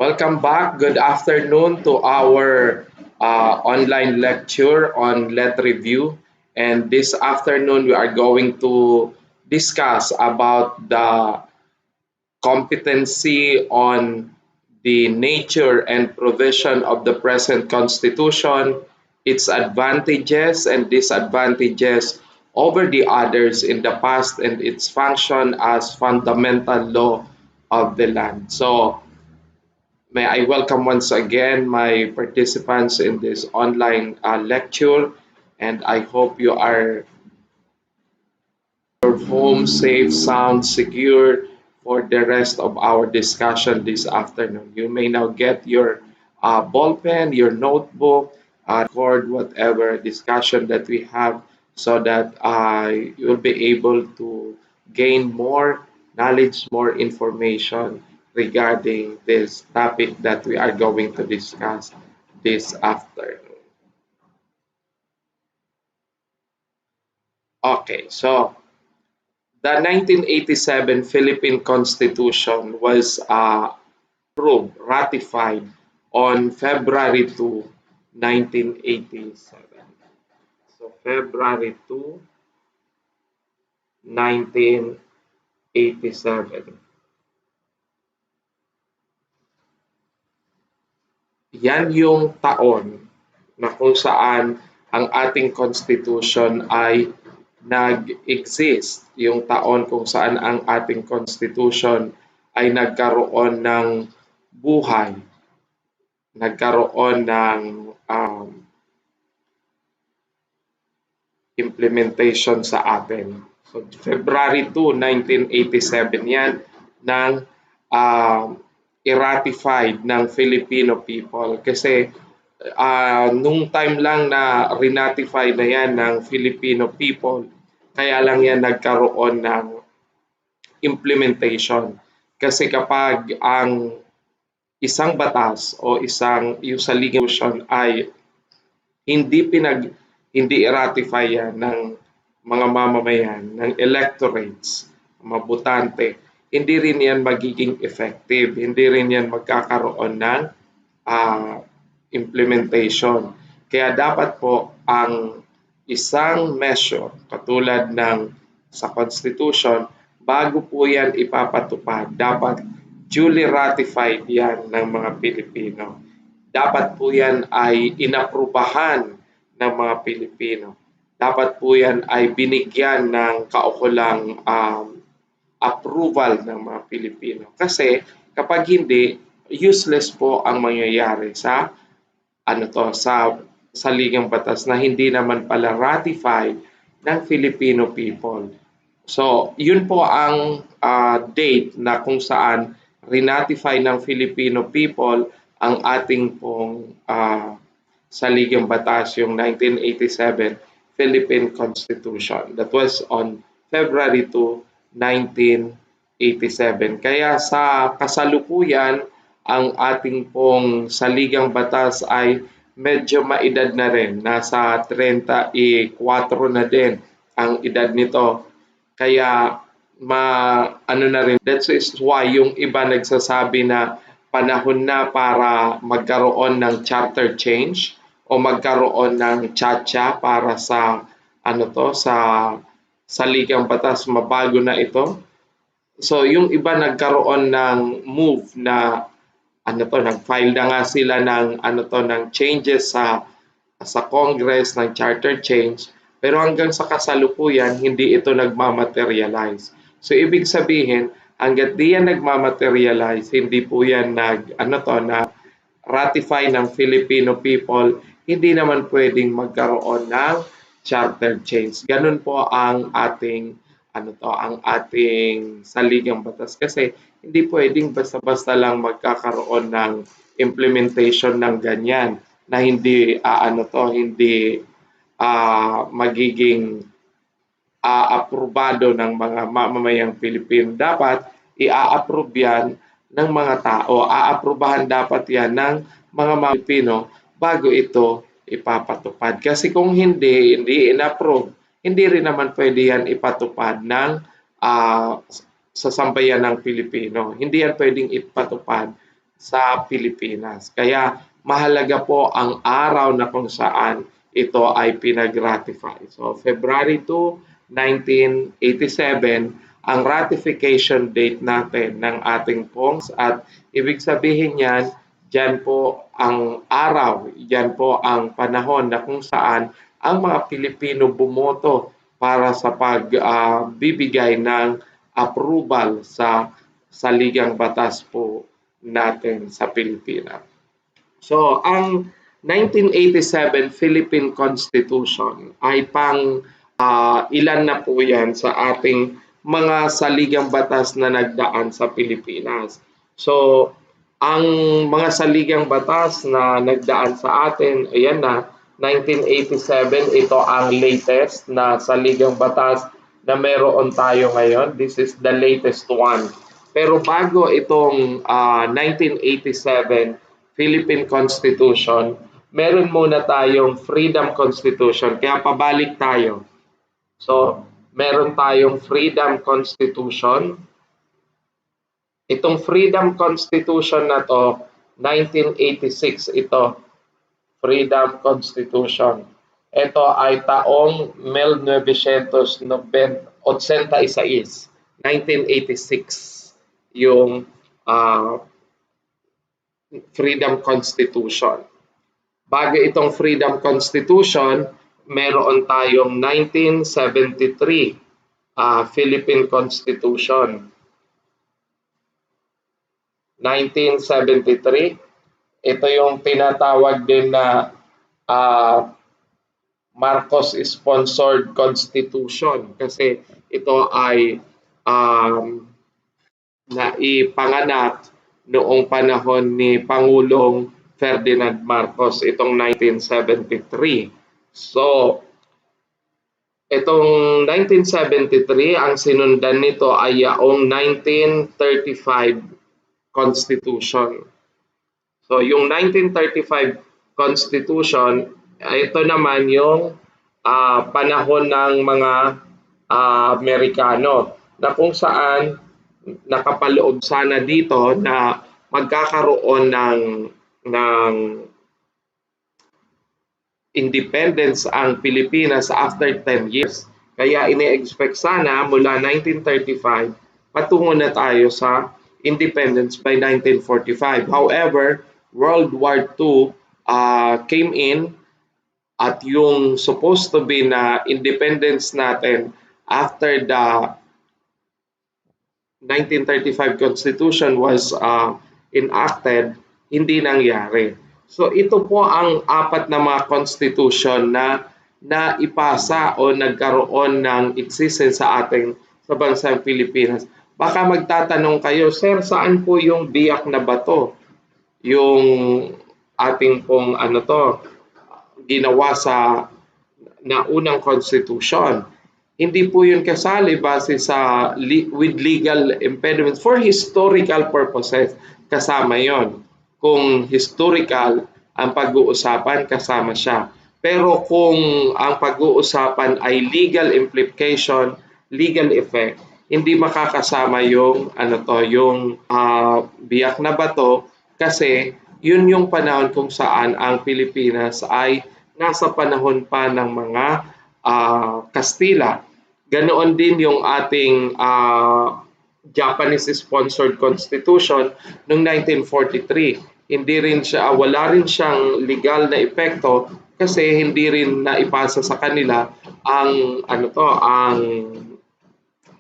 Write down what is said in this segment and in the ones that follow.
Welcome back. Good afternoon to our online lecture on let review. And this afternoon, we are going to discuss about the competency on the nature and provision of the present Constitution, its advantages and disadvantages over the others in the past, and its function as fundamental law of the land. So, may I welcome once again my participants in this online lecture, and I hope you are your home safe, sound, secure for the rest of our discussion this afternoon. You may now get your ball pen, your notebook, record whatever discussion that we have so that you'll be able to gain more knowledge, more information regarding this topic that we are going to discuss this afternoon. Okay, so the 1987 Philippine Constitution was approved, ratified on February 2, 1987. So February 2, 1987. Yan yung taon na kung saan ang ating Constitution ay nag-exist, yung taon kung saan ang ating Constitution ay nagkaroon ng buhay, nagkaroon ng implementation sa atin. So February 2, 1987 yan nang i-ratified ng Filipino people kasi nung time lang na rinatify na yan ng Filipino people, kaya lang yan nagkaroon ng implementation. Kasi kapag ang isang batas o yung sa legislation ay hindi i-ratify yan ng mga mamamayan, ng electorates, mga botante, hindi rin yan magiging effective, hindi rin yan magkakaroon ng implementation. Kaya dapat po ang isang measure katulad ng sa Constitution, bago po yan ipapatupad, dapat duly ratified yan ng mga Pilipino. Dapat po yan ay inaprubahan ng mga Pilipino. Dapat po yan ay binigyan ng kaukulang approval ng mga Pilipino. Kasi kapag hindi, useless po ang mangyayari sa sa ligang batas na hindi naman pala ratified ng Filipino people. So, yun po ang date na kung saan rinatify ng Filipino people ang ating pong saligang batas, yung 1987 Philippine Constitution. That was on February 2, 1987. Kaya sa kasalukuyan, ang ating pong saligang batas ay medyo maedad na rin. Nasa 34 na din ang edad nito. Kaya na rin. That's why yung iba nagsasabi na panahon na para magkaroon ng charter change o magkaroon ng chacha para sa saligang batas, mabago na ito. So yung iba nagkaroon ng move na nag-file na nga sila ng ng changes sa Congress ng charter change, pero hanggang sa kasalukuyan hindi ito nagmamaterialize. So ibig sabihin, hangga't di yan nagmamaterialize, hindi po yan na ratify ng Filipino people, hindi naman pwedeng magkaroon ng charter change. Ganun po ang ating ang ating saligang batas kasi hindi pwedeng basta-basta lang magkakaroon ng implementation ng ganyan na hindi hindi magiging aprobado ng mga mamamayang Pilipino. Dapat i-approve yan ng mga tao, aaprubahan dapat yan ng mga Pilipino bago ito ipapatupad. Kasi kung hindi in-approve, hindi rin naman pwede yan ipatupad ng sa sambayan ng Pilipino. Hindi yan pwedeng ipatupad sa Pilipinas. Kaya mahalaga po ang araw na kung saan ito ay pinag-ratify. So February 2, 1987, ang ratification date natin ng ating PONGS at ibig sabihin yan, dyan po ang araw, dyan po ang panahon na kung saan ang mga Pilipino bumoto para sa pagbibigay ng approval sa saligang batas po natin sa Pilipinas. So, ang 1987 Philippine Constitution ay pang ilan na po yan sa ating mga saligang batas na nagdaan sa Pilipinas. So, ang mga saligang batas na nagdaan sa atin, ayan na, 1987, ito ang latest na saligang batas na meron tayo ngayon. This is the latest one. Pero bago itong 1987 Philippine Constitution, meron muna tayong Freedom Constitution. Kaya pabalik tayo. So, meron tayong Freedom Constitution. Itong Freedom Constitution na to, 1986 ito, Freedom Constitution. Ito ay taong 1986, 1986, yung Freedom Constitution. Bago itong Freedom Constitution, meron tayong 1973 Philippine Constitution. 1973, ito yung tinatawag din na Marcos-sponsored Constitution kasi ito ay naipanganak noong panahon ni Pangulong Ferdinand Marcos, itong 1973. So, itong 1973, ang sinundan nito ay yung 1935 Constitution. So, yung 1935 Constitution, ito naman yung panahon ng mga Amerikano na kung saan nakapaloob sana dito na magkakaroon ng independence ang Pilipinas after 10 years. Kaya ini-expect sana mula 1935 patungo na tayo sa independence by 1945. However, World War II came in at yung supposed to be na independence natin after the 1935 Constitution was enacted, hindi nangyari. So ito po ang apat na mga constitution na naipasa o nagkaroon ng existence sa ating sa bansang Pilipinas. Baka magtatanong kayo, Sir, saan po yung biyak na bato? Yung ating pong ginawa sa naunang constitution. Hindi po yun kasali base sa with legal impediments for historical purposes. Kasama yon. Kung historical ang pag-uusapan, kasama siya. Pero kung ang pag-uusapan ay legal implication, legal effect, hindi makakasama yung biyak na bato kasi yun yung panahon kung saan ang Pilipinas ay nasa panahon pa ng mga Kastila. Ganoon din yung ating Japanese-sponsored constitution noong 1943. Wala rin siyang legal na epekto kasi hindi rin naipasa sa kanila ang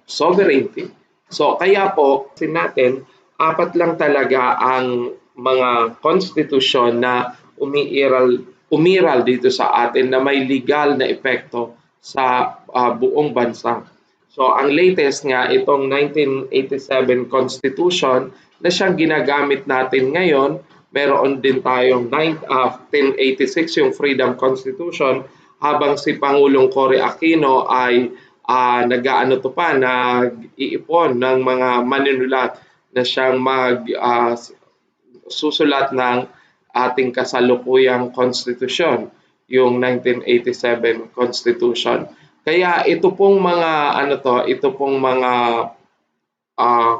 sovereignty. So kaya po natin apat lang talaga ang mga konstitusyon na umiral dito sa atin na may legal na epekto sa buong bansa. So ang latest nga itong 1987 Constitution na siyang ginagamit natin ngayon, meron din tayong 1986 yung Freedom Constitution habang si Pangulong Cory Aquino ay nag-iipon ng mga manunulat na siyang susulat ng ating kasalukuyang konstitusyon, yung 1987 Constitution. Kaya ito pong mga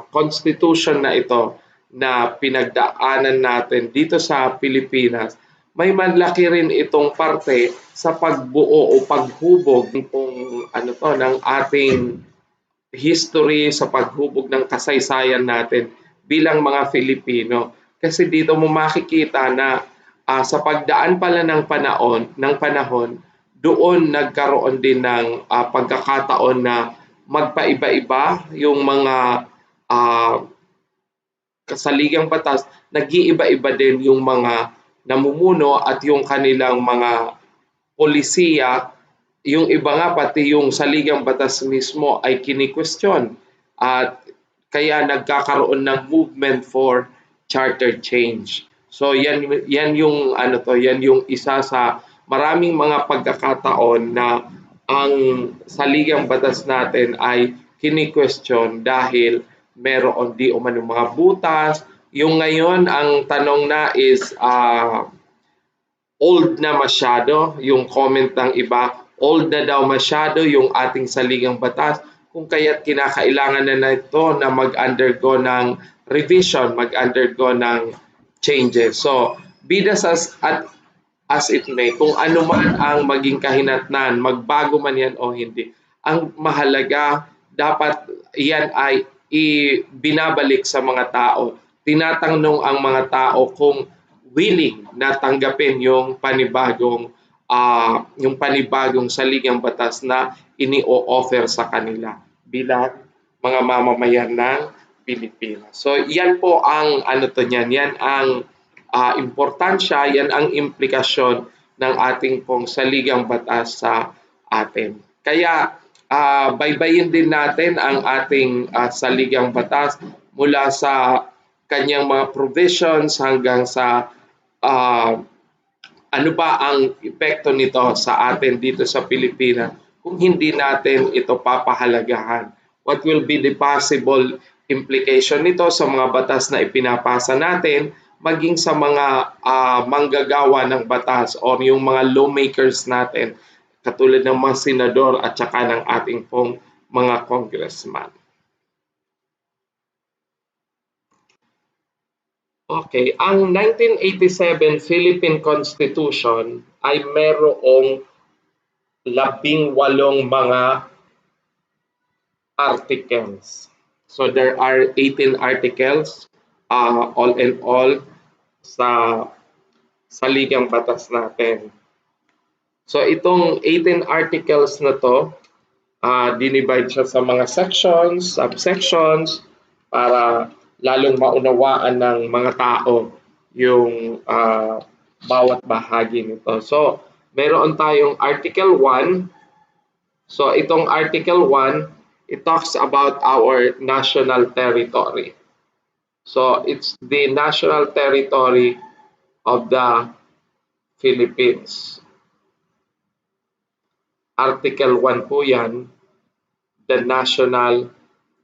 constitution na ito na pinagdaanan natin dito sa Pilipinas, may malaki rin itong parte sa pagbuo o paghubog ng ating history, sa paghubog ng kasaysayan natin bilang mga Filipino. Kasi dito mo makikita na sa pagdaan pala ng panahon, doon nagkaroon din ng pagkakataon na magpaiba-iba yung mga kasaligang batas, nag-iiba-iba din yung mga namumuno at yung kanilang mga polisiya. Yung iba nga pati yung saligang batas mismo ay kini-question at kaya nagkakaroon ng movement for charter change. So yan yung isa sa maraming mga pagkakataon na ang saligang batas natin ay kini-question dahil meron di umano mga butas. Yung ngayon ang tanong na is old na masyado, yung comment ng iba, old na daw masyado yung ating saligang batas, kung kaya't kinakailangan na ito na mag-undergo ng revision, mag-undergo ng changes. So, be this as it may, kung ano man ang maging kahinatnan, magbago man yan o hindi, ang mahalaga, dapat yan ay binabalik sa mga tao. Tinatanong ang mga tao kung willing na tanggapin yung panibagong saligang batas na ini-offer sa kanila bilang mga mamamayan ng Pilipinas. So yan po ang yan ang importansya, yan ang implikasyon ng ating pong saligang batas sa atin. Kaya baybayin din natin ang ating saligang batas mula sa kanyang mga provisions hanggang sa ano ba ang epekto nito sa atin dito sa Pilipinas kung hindi natin ito papahalagahan. What will be the possible implication nito sa mga batas na ipinapasa natin, maging sa mga manggagawa ng batas o yung mga lawmakers natin, katulad ng mga senador at saka ng ating pong mga congressman. Okay, ang 1987 Philippine Constitution ay merong 18 mga articles. So there are 18 articles all in all sa saligang batas natin. So itong 18 articles na to, dinivide siya sa mga sections, subsections, para lalong maunawaan ng mga tao yung bawat bahagi nito. So, meron tayong Article 1. So, itong Article 1, it talks about our national territory. So, it's the national territory of the Philippines. Article 1 po yan, the national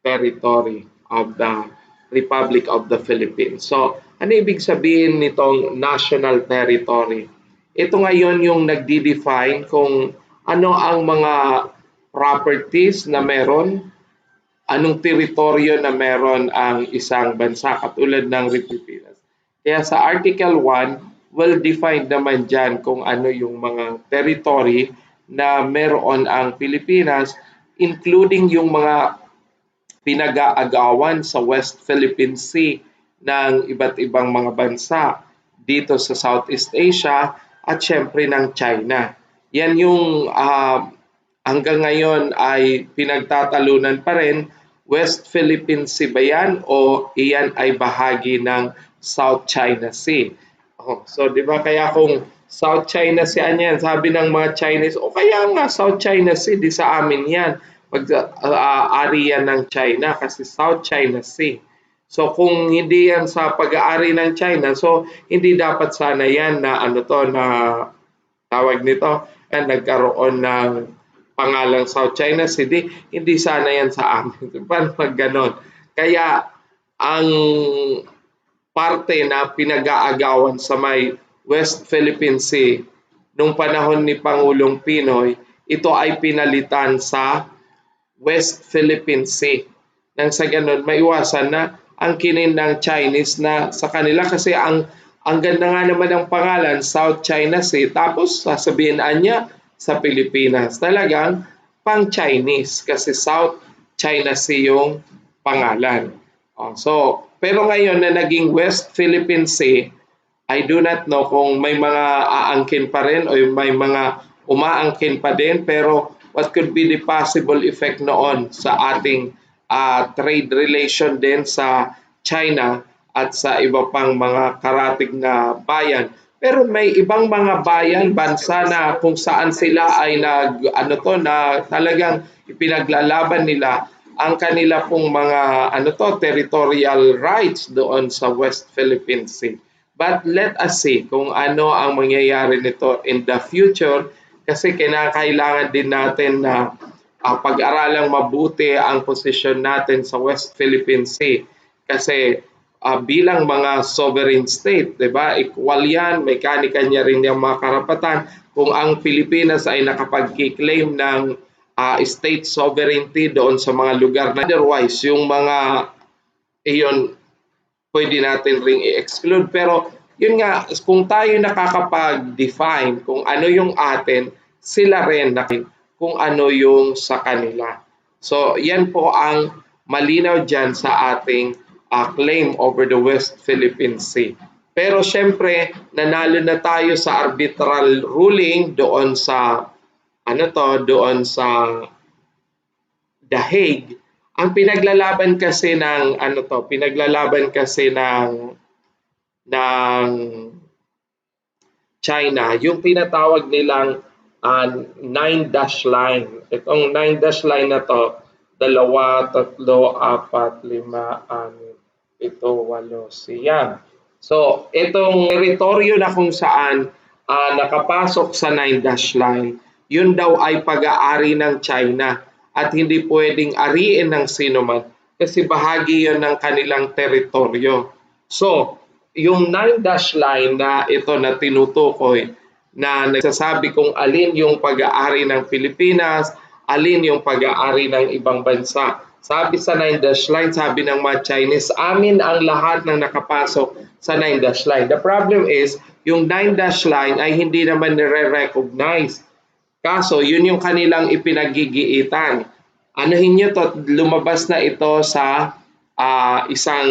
territory of the Republic of the Philippines. So, ano ibig sabihin nitong national territory? Ito ngayon yung nagdi-define kung ano ang mga properties na meron, anong teritoryo na meron ang isang bansa katulad ng Pilipinas. Kaya sa Article 1, well defined naman dyan kung ano yung mga territory na meron ang Pilipinas, including yung mga pinag-aagawan sa West Philippine Sea ng iba't ibang mga bansa dito sa Southeast Asia at syempre ng China. Yan yung hanggang ngayon ay pinagtatalunan pa rin, West Philippine Sea ba yan o iyan ay bahagi ng South China Sea? So di ba kaya kung South China Sea yan, sabi ng mga Chinese, kaya nga South China Sea, di sa amin yan. Pag-aari yan ng China kasi South China Sea. So kung hindi yan sa pag-aari ng China, so hindi dapat sana yan na na tawag nito, nagkaroon ng pangalang South China Sea, hindi sana yan sa amin. Paano ganon? Kaya ang parte na pinag-aagawan sa may West Philippine Sea nung panahon ni Pangulong Pinoy, ito ay pinalitan sa West Philippine Sea. Nang sa ganun, maiwasan na angkinin ng Chinese na sa kanila kasi ang ganda nga naman ng pangalan, South China Sea, tapos sasabihin niya sa Pilipinas. Talagang pang-Chinese kasi South China Sea yung pangalan. Pero ngayon na naging West Philippine Sea, I do not know kung may mga aangkin pa rin o may mga umaangkin pa din, pero what could be the possible effect noon sa ating trade relation din sa China at sa iba pang mga karatig na bayan. Pero may ibang mga bayan, bansa na kung saan sila ay na talagang ipinaglalaban nila ang kanila pong mga territorial rights doon sa West Philippine Sea. But let us see kung ano ang mangyayari nito in the future kasi kinakailangan din natin na pag-aralang mabuti ang posisyon natin sa West Philippine Sea kasi bilang mga sovereign state, 'di ba? Equal 'yan, may kanya-kanya rin yung mga karapatan. Kung ang Pilipinas ay nakapag-claim ng state sovereignty doon sa mga lugar na otherwise yung mga iyon pwede natin ring i-exclude. Pero yun nga, kung tayo nakakapag-define kung ano yung atin, sila rin kung ano yung sa kanila. So yan po ang malinaw dyan sa ating claim over the West Philippine Sea. Pero syempre, nanalo na tayo sa arbitral ruling doon sa The Hague. Ang pinaglalaban kasi ng China, yung tinatawag nilang 9-dash line. Itong 9-dash line na to, 2, 3, 4, 5, 6, 7, 8, siyam. So, itong teritoryo na kung saan nakapasok sa 9-dash line, yun daw ay pag-aari ng China at hindi pwedeng ariin ng sino man kasi bahagi yun ng kanilang teritoryo. So, yung 9-dash line na ito na tinutukoy na nagsasabi kung alin yung pag-aari ng Pilipinas, alin yung pag-aari ng ibang bansa. Sabi sa 9-dash line, sabi ng mga Chinese, amin ang lahat ng nakapasok sa 9-dash line. The problem is, yung 9-dash line ay hindi naman nire-recognize. Kaso, yun yung kanilang ipinagigiitan. Anuhin nyo to, lumabas na ito sa isang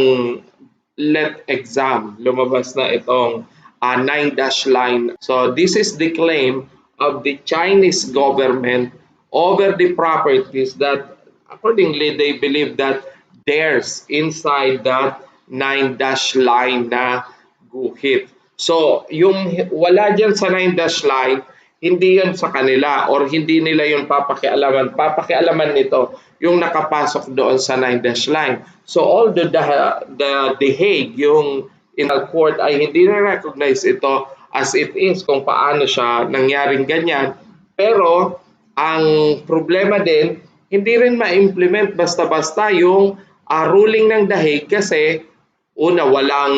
let exam. Lumabas na itong 9-dash line. So, this is the claim of the Chinese government over the properties that, accordingly, they believe that theirs inside that 9-dash line na guhit. So, yung wala dyan sa 9-dash line, hindi yun sa kanila or hindi nila yun papakialaman. Papakialaman nito yung nakapasok doon sa 9-dash line. So, although the Hague, yung international court ay hindi na-recognize ito as it is kung paano siya nangyaring ganyan. Pero, ang problema din, hindi rin ma-implement basta-basta yung ruling ng The Hague kasi walang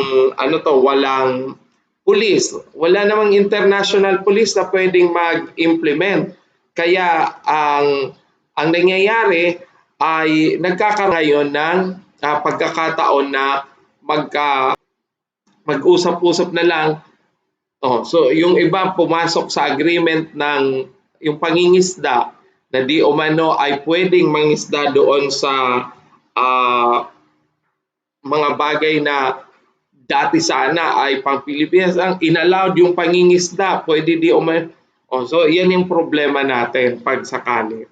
police. Wala namang international police na pwedeng mag-implement. Kaya ang nangyayari ay nagkakaroon ngayon ng pagkakataon na mag-usap-usap na lang. So yung iba pumasok sa agreement ng yung pangingisda na di umano ay pwedeng mangisda doon sa mga bagay na dati sana ay pang Pilipinas ang inallowed yung pangingisda, pwede di umano. So yan yung problema natin pag sakali.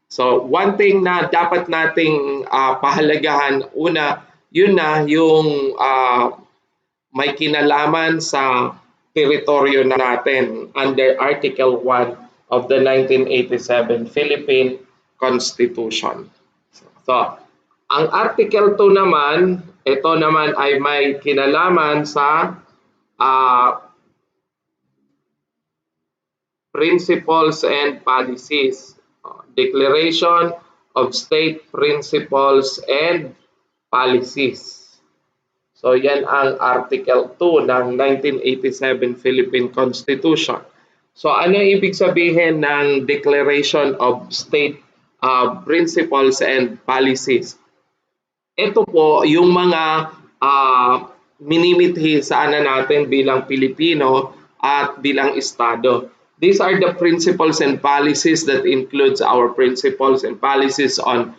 So one thing na dapat nating pahalagahan, una, yun na yung may kinalaman sa teritoryo natin under Article 1 of the 1987 Philippine Constitution. So, ang Article 2 naman, ito naman ay may kinalaman sa principles and policies. Declaration of State Principles and Policies. So yan ang Article 2 ng 1987 Philippine Constitution. So ano ibig sabihin ng Declaration of State Principles and Policies? Ito po yung mga minimithi sana natin bilang Pilipino at bilang Estado. These are the principles and policies that includes our principles and policies on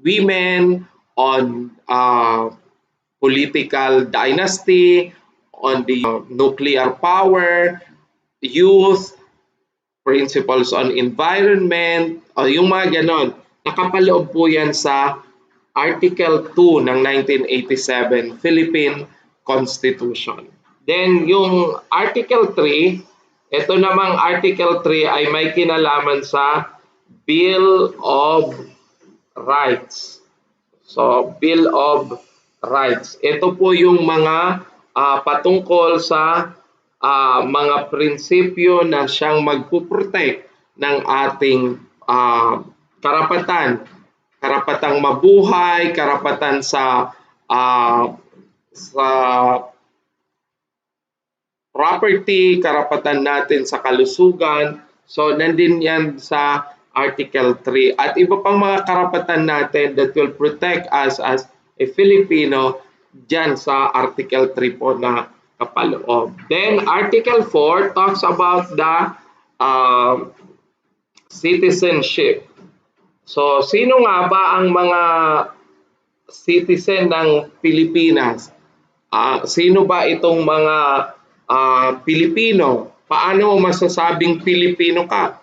women, on political dynasty, on the nuclear power, youth, principles on environment, o yung mga ganon. Nakapaloob po yan sa Article 2 ng 1987 Philippine Constitution. Then yung Article 3, ito namang Article 3 ay may kinalaman sa Bill of Rights. So, Bill of Rights. Ito po yung mga patungkol sa mga prinsipyo na siyang magpuprotect ng ating karapatan. Karapatang mabuhay, karapatan sa property, karapatan natin sa kalusugan. So, nandun yan sa Article 3. At iba pang mga karapatan natin that will protect us as a Filipino dyan sa Article 3 po na kapaloob. Then, Article 4 talks about the citizenship. So, sino nga ba ang mga citizen ng Pilipinas? Sino ba itong mga Pilipino? Paano masasabing Pilipino ka?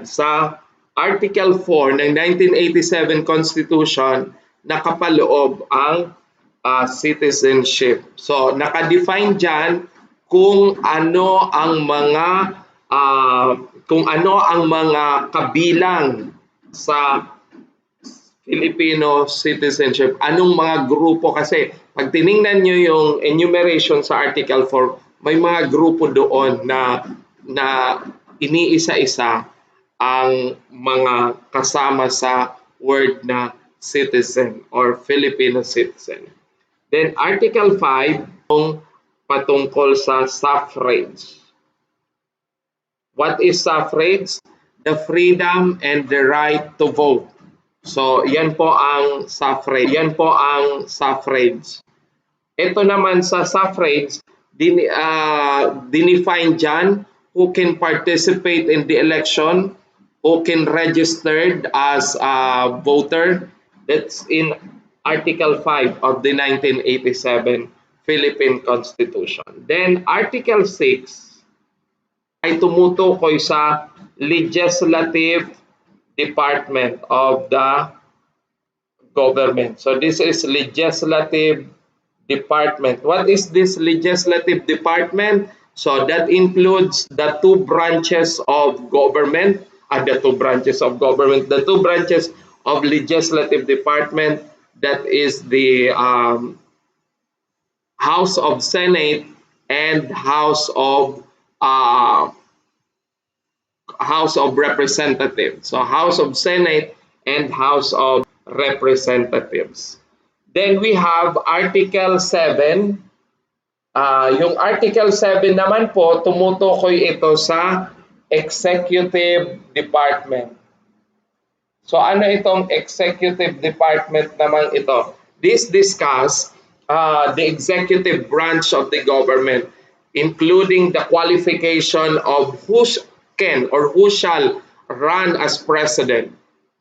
Sa Article 4 ng 1987 Constitution, nakapaloob ang citizenship. So, nakadefine dyan kung ano ang mga kabilang sa Filipino citizenship. Anong mga grupo? Kasi pag tiningnan nyo yung enumeration sa Article 4, may mga grupo doon na iniisa-isa ang mga kasama sa word na citizen or Filipino citizen. Then Article 5, yung patungkol sa suffrage. What is suffrage? The freedom and the right to vote. So, yan po ang suffrage. Yan po ang suffrage. Ito naman sa suffrage, dinefine dyan who can participate in the election, who can registered as a voter. That's in Article 5 of the 1987 Philippine Constitution. Then Article 6 ay tumutukoy sa legislative department of the government. So this is legislative department. What is this legislative department? So that includes the two branches of government, the two branches of legislative department, that is the House of Senate and House of Representatives. So House of Senate and House of Representatives. Then we have Article 7. Yung Article 7 naman po, tumutukoy ito sa Executive Department. So ano itong Executive Department naman ito? This discuss the executive branch of the government, including the qualification of who can or who shall run as president.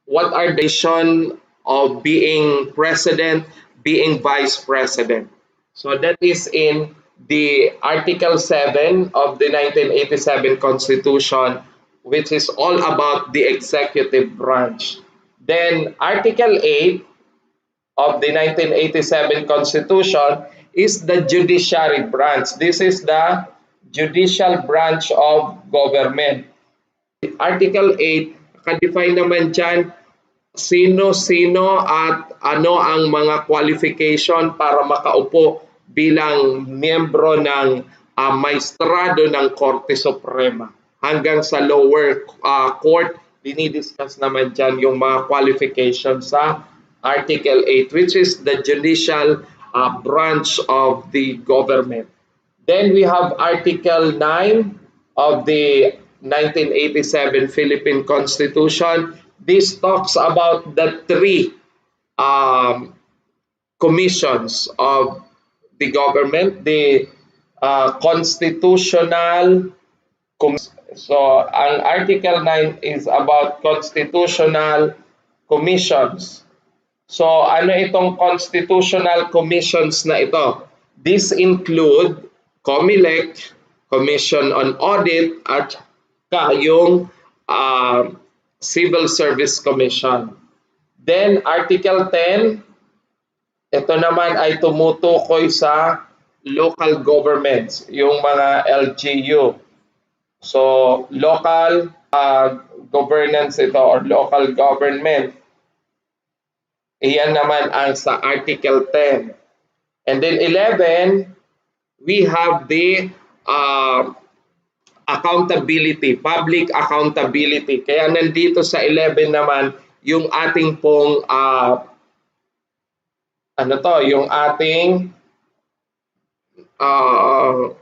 What are the conditions of being president, being vice president? So that is in the Article 7 of the 1987 Constitution, which is all about the executive branch. Then Article 8 of the 1987 Constitution is the judiciary branch. This is the judicial branch of government. Article 8, nakadefine naman dyan sino-sino at ano ang mga qualification para makaupo bilang miyembro ng maestrado ng Korte Suprema. Hanggang sa lower court, dinidiscuss naman dyan yung mga qualification sa Article 8, which is the judicial branch of the government. Then we have Article 9 of the 1987 Philippine Constitution. this talks about the three commissions of the government, the constitutional commission. So, ang Article 9 is about constitutional commissions. So, ano itong constitutional commissions na ito? This include COMELEC, Commission on Audit, at yung Civil Service Commission. Then, Article 10, ito naman ay tumutukoy sa local governments, yung mga LGU. So, local governance ito or local government. Iyan naman ang sa Article 10. And then 11, we have the accountability, public accountability. Kaya nandito sa 11 naman yung ating pong yung ating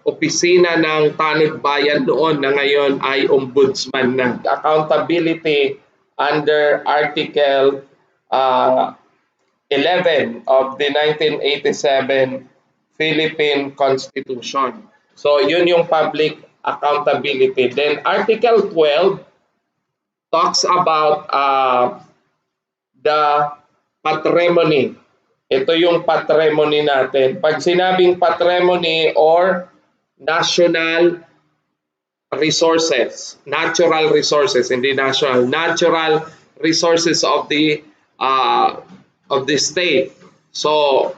opisina ng Tanod Bayan noon na ngayon ay ombudsman na. Accountability under Article 11 of the 1987 Philippine Constitution. So yun yung public accountability. Then Article 12 talks about the patrimony. Ito yung patrimony natin. Pag sinabing patrimony or national resources, natural resources, hindi national, natural resources of the state. So,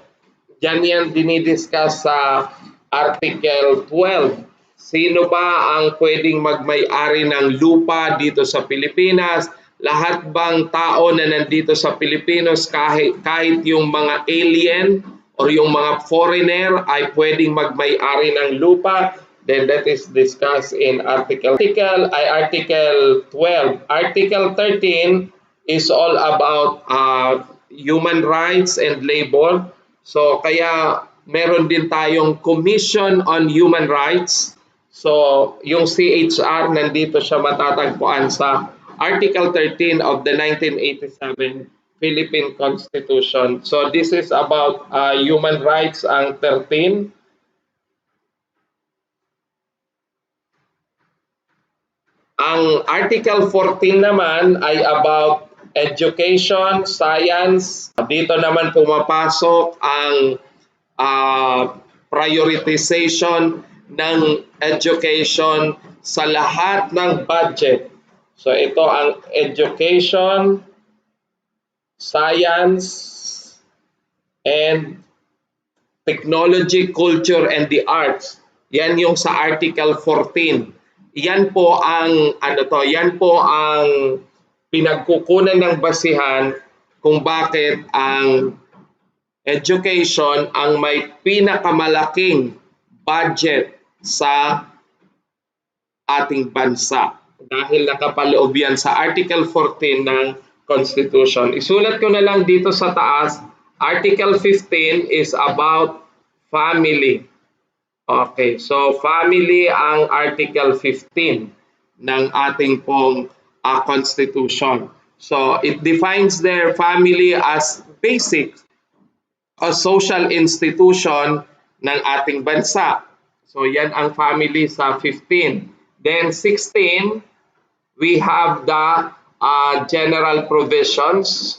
yan dinidiscuss sa Article 12. Sino ba ang pwedeng magmay-ari ng lupa dito sa Pilipinas? Lahat bang tao na nandito sa Pilipinas, kahit yung mga alien or yung mga foreigner ay pwedeng magmay-ari ng lupa? Then that is discussed in Article 12. Article 13 is all about human rights and labor. So kaya meron din tayong Commission on Human Rights. So yung CHR nandito siya matatagpuan sa Article 13 of the 1987 Philippine Constitution. So this is about human rights ang 13. Ang Article 14 naman ay about education, science. Dito naman pumapasok ang prioritization ng education sa lahat ng budget. So ito ang education, science, and technology, culture, and the arts. Yan yung sa Article 14. Yan po ang pinagkukunan ng basihan kung bakit ang education ang may pinakamalaking budget sa ating bansa. Dahil nakapaloob yan sa Article 14 ng Constitution. Isulat ko na lang dito sa taas, Article 15 is about family. Okay, so family ang Article 15 ng ating pong Constitution. So it defines their family as basic a social institution ng ating bansa. So yan ang family sa 15. Then 16, we have the general provisions,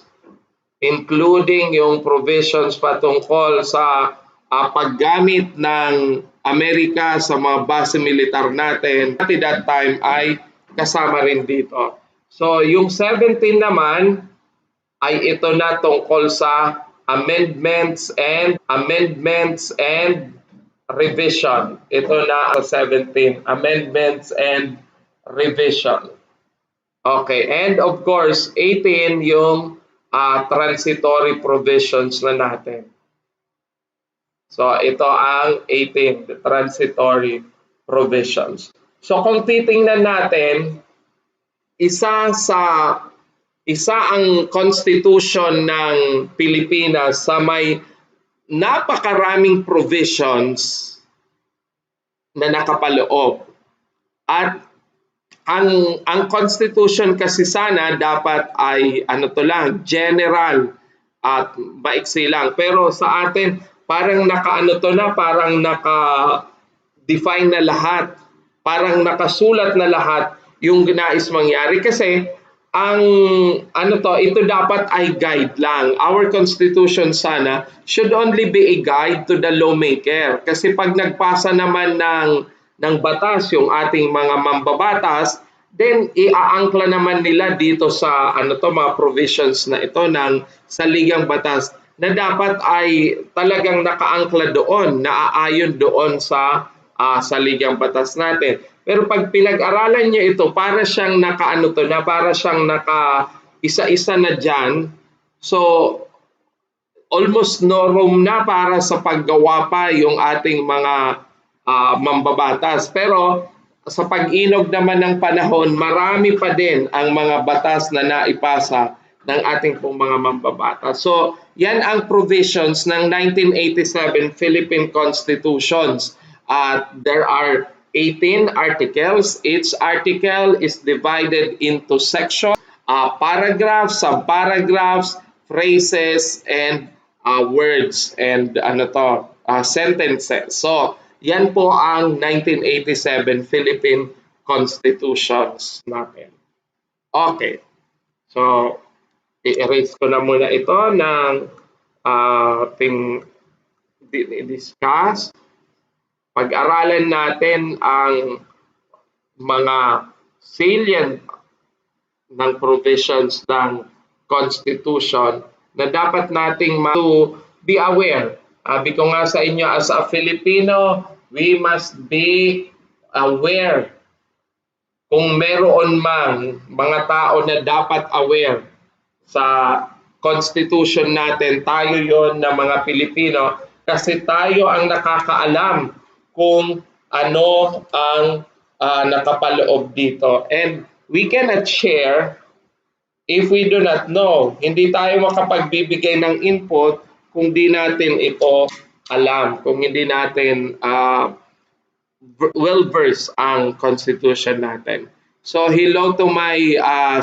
including yung provisions patungkol sa paggamit ng Amerika sa mga base militar natin. At that time ay kasama rin dito. So yung 17 naman ay ito na tungkol sa amendments and revision. Ito na ang 17, amendments and revision. Okay, and of course 18 yung transitory provisions na natin. So ito ang 18, the transitory provisions. So kung titingnan natin, isa ang constitution ng Pilipinas sa may napakaraming provisions na nakapaloob. At ang constitution kasi sana dapat ay ano to lang, general at maiksi lang. Pero sa atin parang nakaano to na, parang naka-define na lahat. Parang nakasulat na lahat yung nais mangyari kasi ang ano to, ito dapat ay guide lang. Our constitution sana should only be a guide to the lawmaker. Kasi pag nagpasa naman ng batas yung ating mga mambabatas, then iaangkla naman nila dito sa ano to, mga provisions na ito ng saligang batas na dapat ay talagang nakaangkla doon, naaayon doon sa saligang batas natin. Pero pag pinag-aralan niyo ito, para siyang nakaano to na, para siyang naka isa-isa na diyan. So almost no room na para sa paggawa pa yung ating mga mambabatas. Pero sa pag-inog naman ng panahon, marami pa din ang mga batas na naipasa ng ating pong mga mambabatas. So, yan ang provisions ng 1987 Philippine Constitutions. There are 18 articles. Each article is divided into sections, paragraphs, subparagraphs, phrases, and words, and sentences. So, yan po ang 1987 Philippine Constitutions natin. Okay. So, i-erase ko na muna ito ng ating discuss. Pag-aralan natin ang mga salient ng provisions ng Constitution na dapat nating to be aware. Sabi ko nga sa inyo, as a Filipino, we must be aware. Kung meron mang mga tao na dapat aware sa Constitution natin, tayo yon na mga Pilipino, kasi tayo ang nakakaalam kung ano ang nakapaloob dito. And we cannot share if we do not know. Hindi tayo makapagbibigay ng input kung di natin ito alam, kung hindi natin well-versed ang Constitution natin. So, hello to my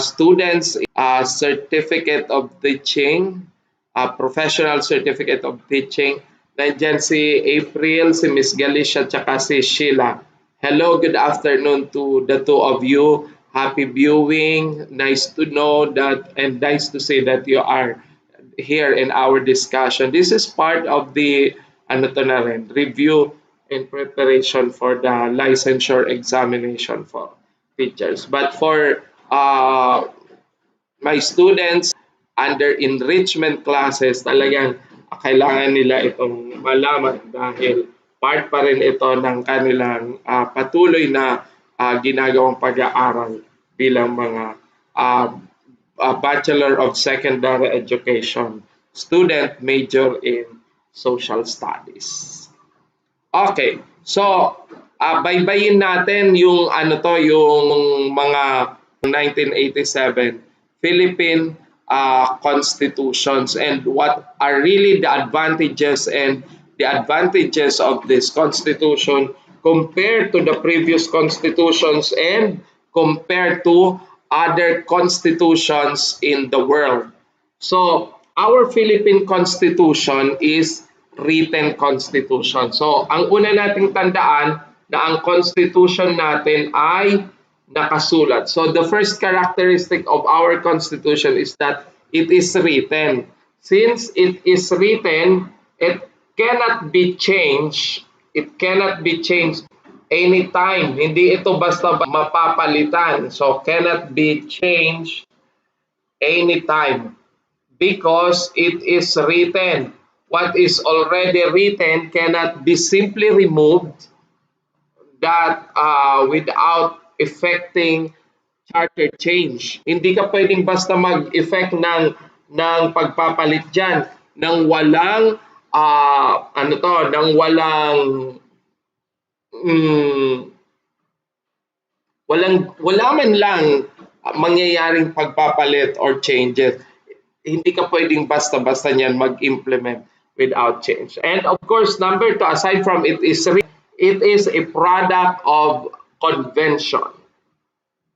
students, Certificate of Teaching, Professional Certificate of Teaching. Nandiyan si April, si Miss Galicia, tsaka si Sheila. Hello, good afternoon to the two of you. Happy viewing. Nice to know that and nice to say that you are here in our discussion. This is part of the review and preparation for the licensure examination for teachers. But for my students under enrichment classes, talagang kailangan nila itong malaman dahil part pa rin ito ng kanilang patuloy na ginagawang pag-aaral bilang mga Bachelor of Secondary Education student major in Social Studies. Okay, so baybayin natin yung yung mga 1987 Philippine constitutions and what are really the advantages of this constitution compared to the previous constitutions and compared to other constitutions in the world. So, our Philippine Constitution is written constitution. So, ang una nating tandaan na ang constitution natin ay nakasulat. So, the first characteristic of our constitution is that it is written. Since it is written, it cannot be changed. It cannot be changed anytime. Hindi ito basta mapapalitan. So, cannot be changed anytime because it is written. What is already written cannot be simply removed that without affecting charter change. Hindi ka pwedeng basta mag-effect ng pagpapalit dyan nang walang wala man lang mangyayaring pagpapalit or changes. Hindi ka pwedeng basta-basta niyan mag-implement without change. And of course, number two, aside from it is a product of convention.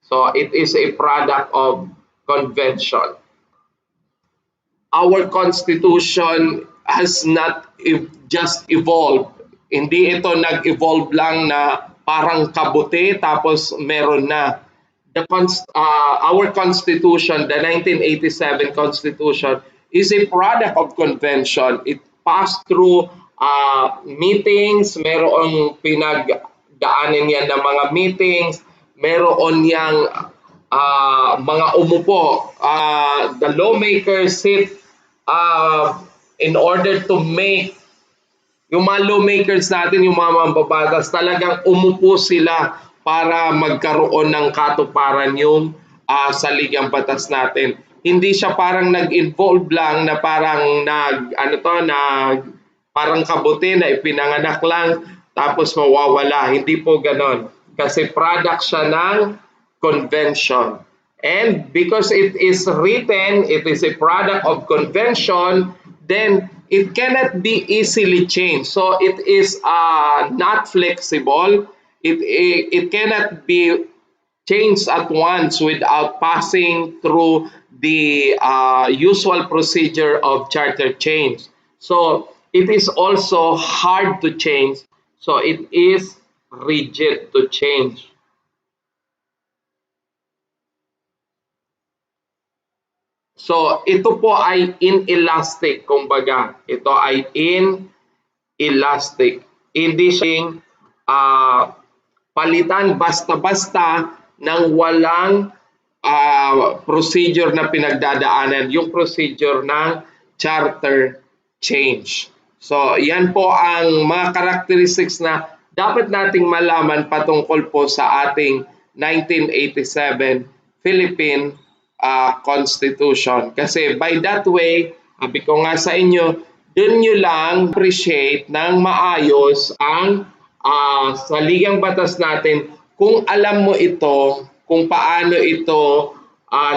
So it is a product of convention. Our constitution has not just evolved. Hindi ito nag-evolve lang na parang kabuti tapos meron na. Our constitution, the 1987 constitution, is a product of convention. It passed through meetings, merong pinagdaanan yan ng mga meetings, meron yang mga umupo. The lawmakers sit in order to make yung mga lawmakers natin, yung mga mambabatas, talagang umupo sila para magkaroon ng katuparan yung saligang batas natin. Hindi siya parang nag-involve lang na parang parang kabuti na ipinanganak lang tapos mawawala. Hindi po ganon. Kasi product siya ng convention. And because it is written, it is a product of convention, then it cannot be easily changed. So it is not flexible. It cannot be changed at once without passing through the usual procedure of charter change. So it is also hard to change. So it is rigid to change. So ito po ay inelastic, kumbaga. Ito ay inelastic. Hindi siya palitan basta-basta nang walang procedure na pinagdadaanan, yung procedure ng charter change. So yan po ang mga characteristics na dapat nating malaman patungkol po sa ating 1987 Philippine Constitution. Kasi by that way, sabi ko nga sa inyo, dun nyo lang appreciate ng maayos ang saligang batas natin kung alam mo ito, kung paano ito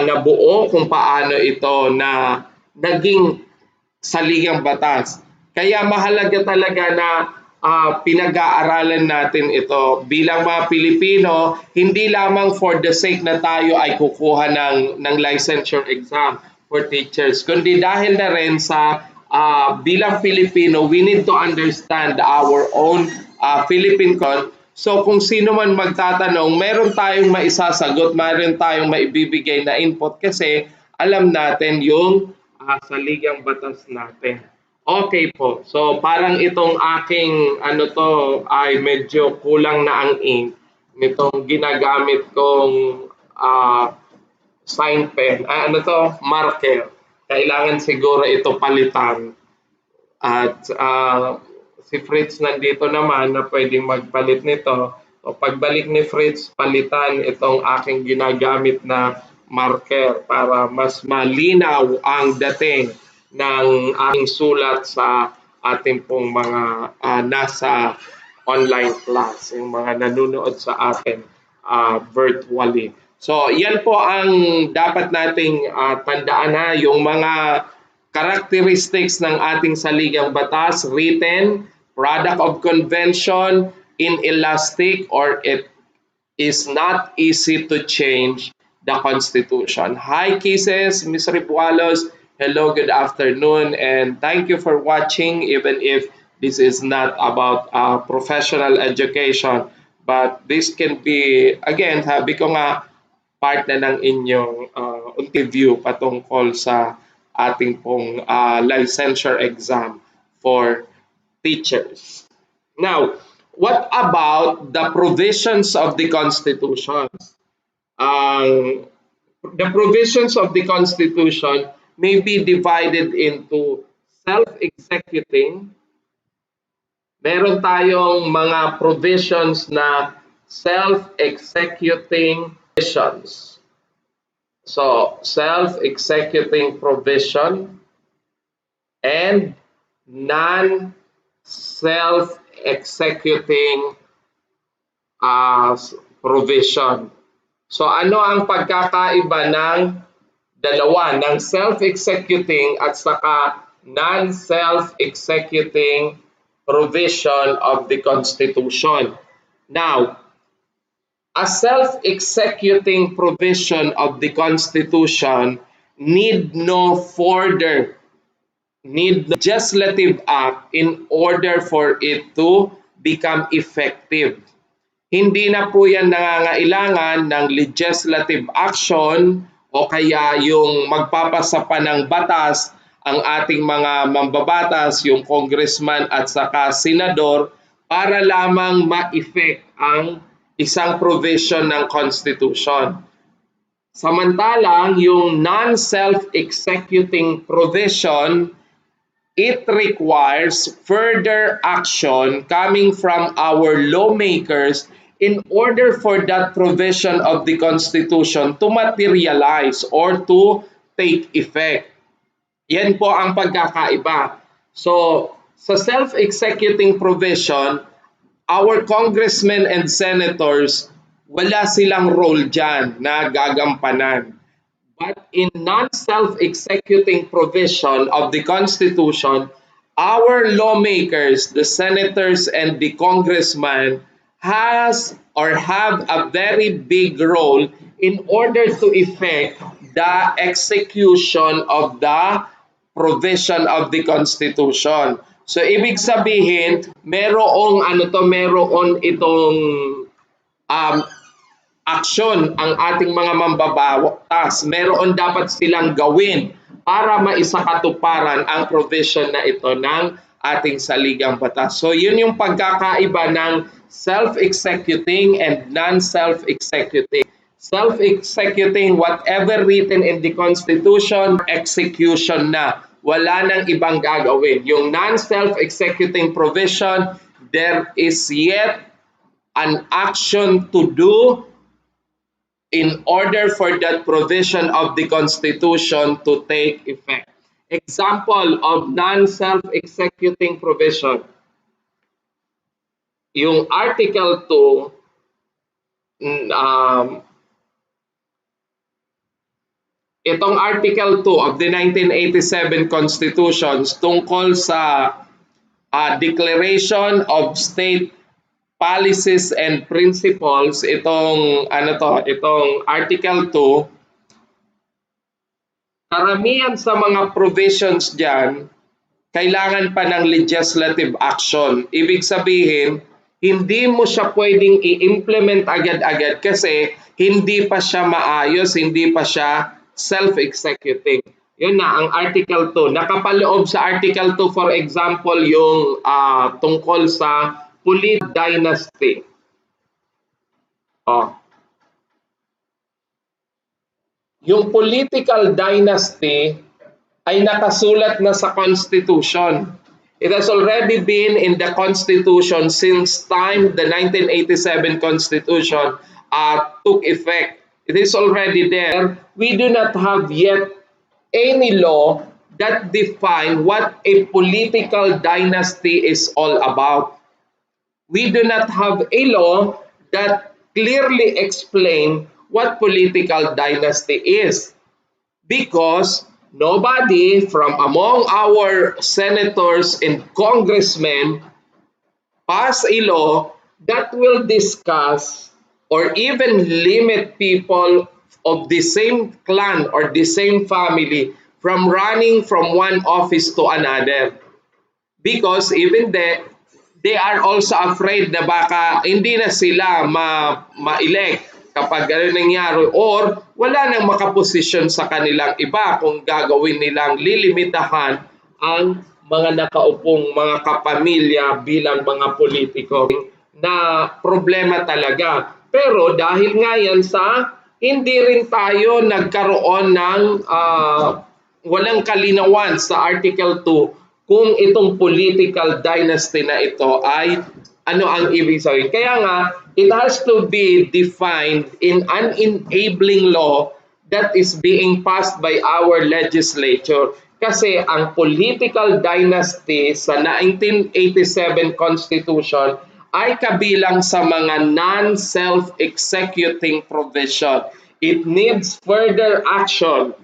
nabuo, kung paano ito na naging saligang batas. Kaya mahalaga talaga na pinag-aaralan natin ito bilang mga Pilipino, hindi lamang for the sake na tayo ay kukuha ng licensure exam for teachers, kundi dahil na rin sa bilang Pilipino, we need to understand our own Philippine con. So kung sino man magtatanong, meron tayong maisasagot, meron tayong maibibigay na input kasi alam natin yung saligang batas natin. Okay po. So parang itong aking ay medyo kulang na ang ink nitong ginagamit kong sign pen. Marker. Kailangan siguro ito palitan. At si Fritz nandito naman na pwedeng magpalit nito. So pagbalik ni Fritz, palitan itong aking ginagamit na marker para mas malinaw ang dating ng aking sulat sa ating pong mga nasa online class, yung mga nanonood sa atin virtually. So yan po ang dapat nating tandaan na yung mga characteristics ng ating saligang batas, written, product of convention, inelastic, or it is not easy to change the Constitution. Hi Kisses, Ms. Ribualos, hello, good afternoon, and thank you for watching even if this is not about professional education, but this can be, again, sabi ko nga, part na ng inyong interview patungkol sa ating pong licensure exam for teachers. Now, what about the provisions of the Constitution? The provisions of the Constitution may be divided into self-executing. Meron tayong mga provisions na self-executing provisions. So, self-executing provision and non-self-executing provision. So ano ang pagkakaiba ng dalawa, ng self-executing at saka non-self-executing provision of the Constitution? Now, A self-executing provision of the Constitution need no further need no legislative act in order for it to become effective. Hindi na po yan nangangailangan ng legislative action o kaya yung magpapasa pa ng batas ang ating mga mambabatas, yung congressman at saka senador para lamang ma-effect ang isang provision ng Constitution. Samantalang yung non-self-executing provision, it requires further action coming from our lawmakers in order for that provision of the Constitution to materialize or to take effect. Yan po ang pagkakaiba. So, sa self-executing provision, our congressmen and senators, wala silang role dyan na gagampanan. But in non-self-executing provision of the Constitution, our lawmakers, the senators and the congressmen, has or have a very big role in order to effect the execution of the provision of the Constitution. So ibig sabihin, merong itong aksyon ang ating mga mambabatas. Meron dapat silang gawin para maisakatuparan ang provision na ito ng ating saligang batas. So yun yung pagkakaiba ng self-executing and non-self-executing. Self-executing, whatever written in the Constitution, execution na. Wala nang ibang gagawin. Yung non-self-executing provision, there is yet an action to do in order for that provision of the Constitution to take effect. Example of non-self-executing provision. Yung Article 2, itong Article 2 of the 1987 Constitution tungkol sa Declaration of State Policies and Principles, itong Article 2, karamihan sa mga provisions diyan kailangan pa ng legislative action. Ibig sabihin, hindi mo siya pwedeng i-implement agad-agad kasi hindi pa siya maayos, hindi pa siya self-executing. Yun na ang Article 2. Nakapaloob sa Article 2, for example, yung tungkol sa Police Dynasty. Yung political dynasty ay nakasulat na sa Constitution. It has already been in the Constitution since time the 1987 Constitution took effect. It is already there. We do not have yet any law that define what a political dynasty is all about. We do not have a law that clearly explain what political dynasty is, because nobody from among our senators and congressmen pass a law that will discuss or even limit people of the same clan or the same family from running from one office to another, because even they are also afraid na baka hindi na sila ma-elect kapag gano'n nangyari, or wala nang makaposisyon sa kanilang iba kung gagawin nilang lilimitahan ang mga nakaupong mga kapamilya bilang mga politiko, na problema talaga. Pero dahil nga yan sa hindi rin tayo nagkaroon ng walang kalinawan sa Article 2 kung itong political dynasty na ito ay ano ang ibig sabihin. Kaya nga, it has to be defined in an enabling law that is being passed by our legislature. Kasi ang political dynasty sa 1987 Constitution ay kabilang sa mga non-self-executing provision. It needs further action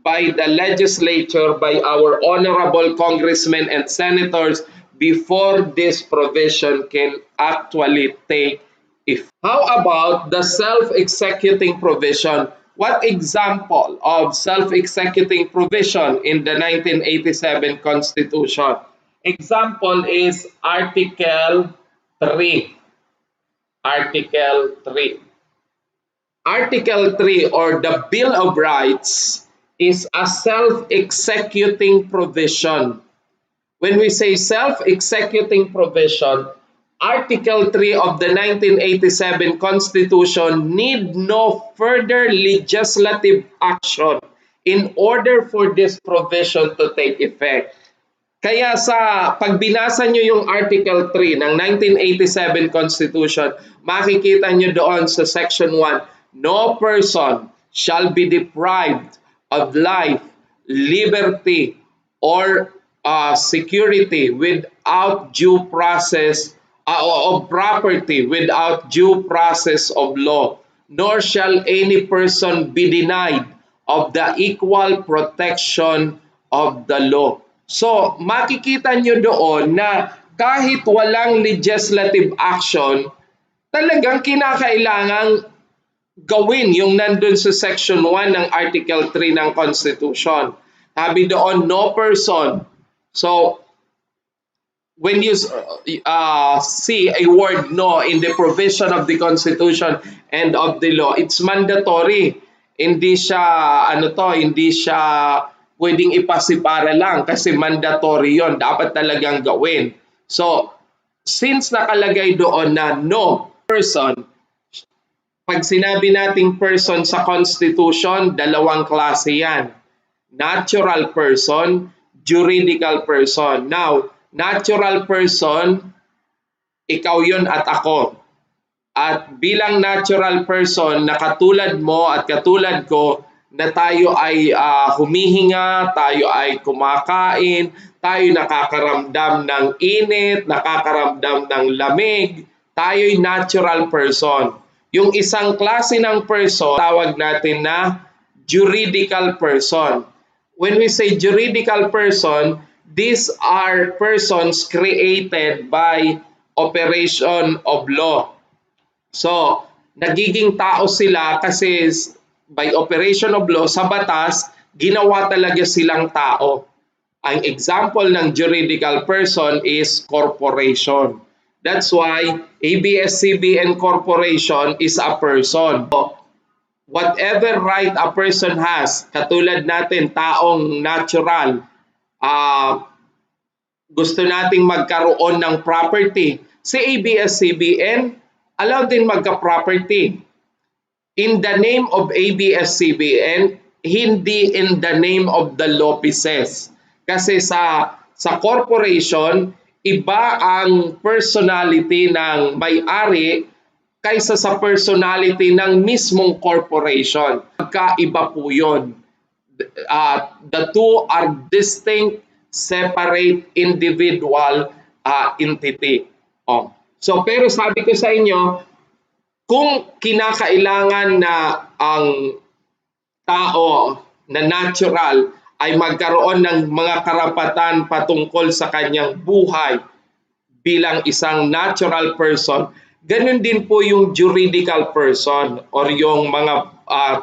by the legislature, by our honorable congressmen and senators before this provision can actually take if. How about the self-executing provision? What example of self-executing provision in the 1987 Constitution? Example is Article 3. Article 3. Article 3 or the Bill of Rights is a self-executing provision. When we say self-executing provision, Article 3 of the 1987 Constitution need no further legislative action in order for this provision to take effect. Kaya sa pagbinasa nyo yung Article 3 ng 1987 Constitution, makikita nyo doon sa Section 1, no person shall be deprived of life, liberty, or security without due process of property without due process of law, nor shall any person be denied of the equal protection of the law. So, makikita nyo doon na kahit walang legislative action, talagang kinakailangang gawin yung nandun sa Section 1 ng Article 3 ng Constitution. Sabi doon, no person. So, when you see a word no in the provision of the Constitution and of the law, it's mandatory. Hindi siya, hindi siya pwedeng ipasipara lang kasi mandatory yon, dapat talagang gawin. So, since nakalagay doon na no person, pag sinabi nating person sa Constitution, dalawang klase yan. Natural person, juridical person. Now, natural person, ikaw yun at ako. At bilang natural person na katulad mo at katulad ko, na tayo ay humihinga, tayo ay kumakain, tayo nakakaramdam ng init, nakakaramdam ng lamig, tayo'y natural person. Yung isang klase ng person, tawag natin na juridical person. When we say juridical person, these are persons created by operation of law. So, nagiging tao sila kasi by operation of law, sa batas, ginawa talaga silang tao. Ang example ng juridical person is corporation. That's why ABS-CBN Corporation is a person. So, whatever right a person has, katulad natin, taong natural, gusto nating magkaroon ng property. Si ABS-CBN, allow din magka-property. In the name of ABS-CBN, hindi in the name of the law possess. Kasi sa corporation, iba ang personality ng may-ari kaysa sa personality ng mismong corporation. Magkaiba po yun. The two are distinct, separate, individual entity. So, pero sabi ko sa inyo, kung kinakailangan na ang tao na natural ay magkaroon ng mga karapatan patungkol sa kanyang buhay bilang isang natural person, ganun din po yung juridical person or yung mga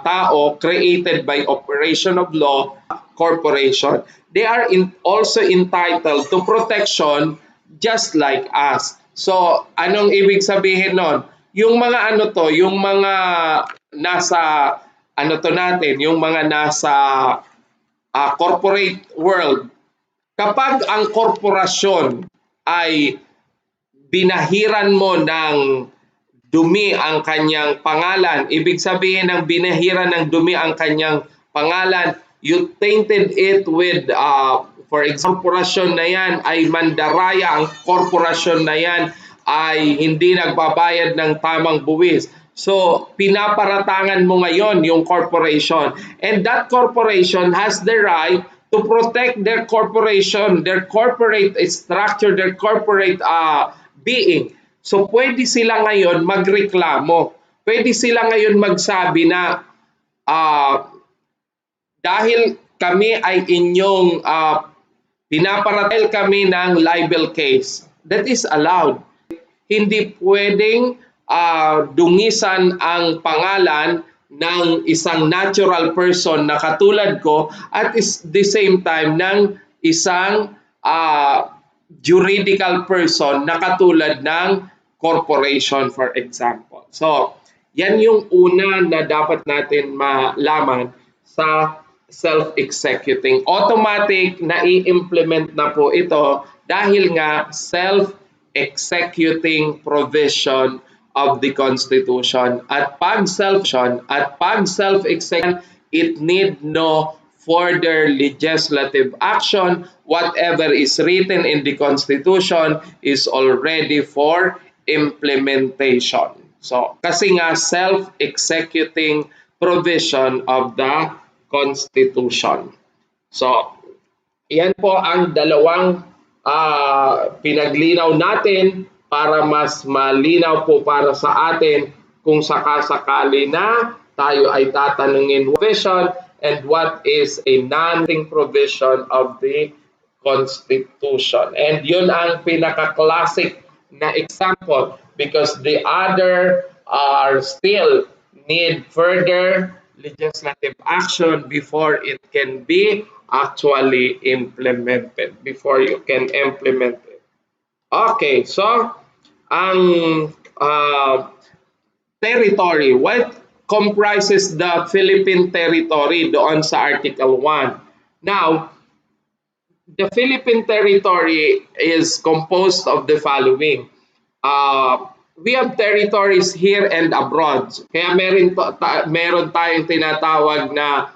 tao created by operation of law, corporation. They are also entitled to protection just like us. So, anong ibig sabihin nun? Yung mga yung mga nasa natin, yung mga nasa corporate world, kapag ang korporasyon ay binahiran mo ng dumi ang kanyang pangalan, ibig sabihin ng binahiran ng dumi ang kanyang pangalan, you tainted it with for example, korporasyon na yan ay mandaraya, ang korporasyon na yan ay hindi nagbabayad ng tamang buwis. So, pinaparatangan mo ngayon yung corporation. And that corporation has the right to protect their corporation, their corporate structure, their corporate being. So, pwede sila ngayon magreklamo. Pwede sila ngayon magsabi na dahil kami ay inyong pinaparatel kami ng libel case. That is allowed. Hindi pwedeng dungisan ang pangalan ng isang natural person na katulad ko at is the same time ng isang juridical person na katulad ng corporation, for example. So, yan yung una na dapat natin malaman sa self-executing. Automatic na i-implement na po ito dahil nga self-executing provision of the Constitution. At pag self-executing, it need no further legislative action. Whatever is written in the Constitution is already for implementation. So, kasi nga self-executing provision of the Constitution. So, yan po ang dalawang pinaglinaw natin para mas malinaw po para sa atin kung sakasakali na tayo ay tatanungin provision and what is a non-binding provision of the Constitution. And yun ang pinaka-classic na example because the other are still need further legislative action before it can be actually implemented, before you can implement it. Okay, so ang territory, what comprises the Philippine territory doon sa Article 1? Now, the Philippine territory is composed of the following. We have territories here and abroad. Kaya meron tayong tinatawag na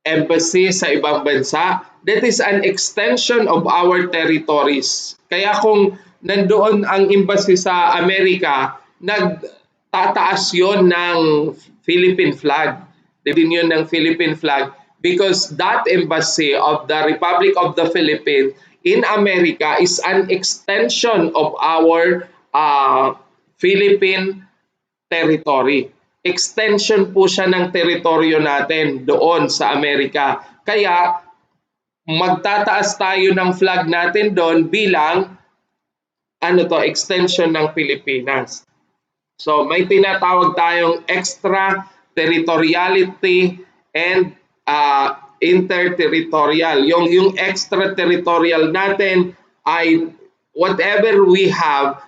embassy sa ibang bansa. That is an extension of our territories. Kaya kung nandoon ang embassy sa Amerika, nagtataas yon ng Philippine flag. Din yun ng Philippine flag because that embassy of the Republic of the Philippines in America is an extension of our Philippine territory. Extension po siya ng teritoryo natin doon sa Amerika. Kaya magtataas tayo ng flag natin doon bilang extension ng Pilipinas. So may tinatawag tayong extraterritoriality and interterritorial. Yung extraterritorial natin ay whatever we have,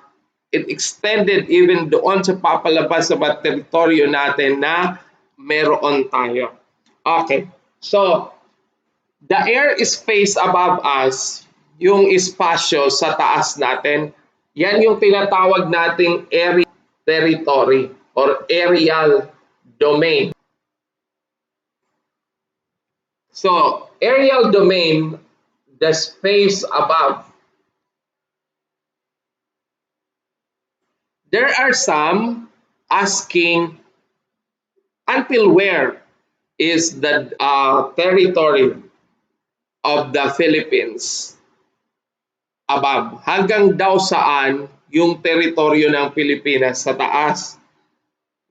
it extended even doon sa papalabas sa teritoryo natin na meron tayo. Okay, so the air space above us, yung espasyo sa taas natin, yan yung tinatawag nating area territory or aerial domain. So, aerial domain, the space above. There are some asking until where is the territory of the Philippines above. Hanggang daw saan yung teritoryo ng Pilipinas sa taas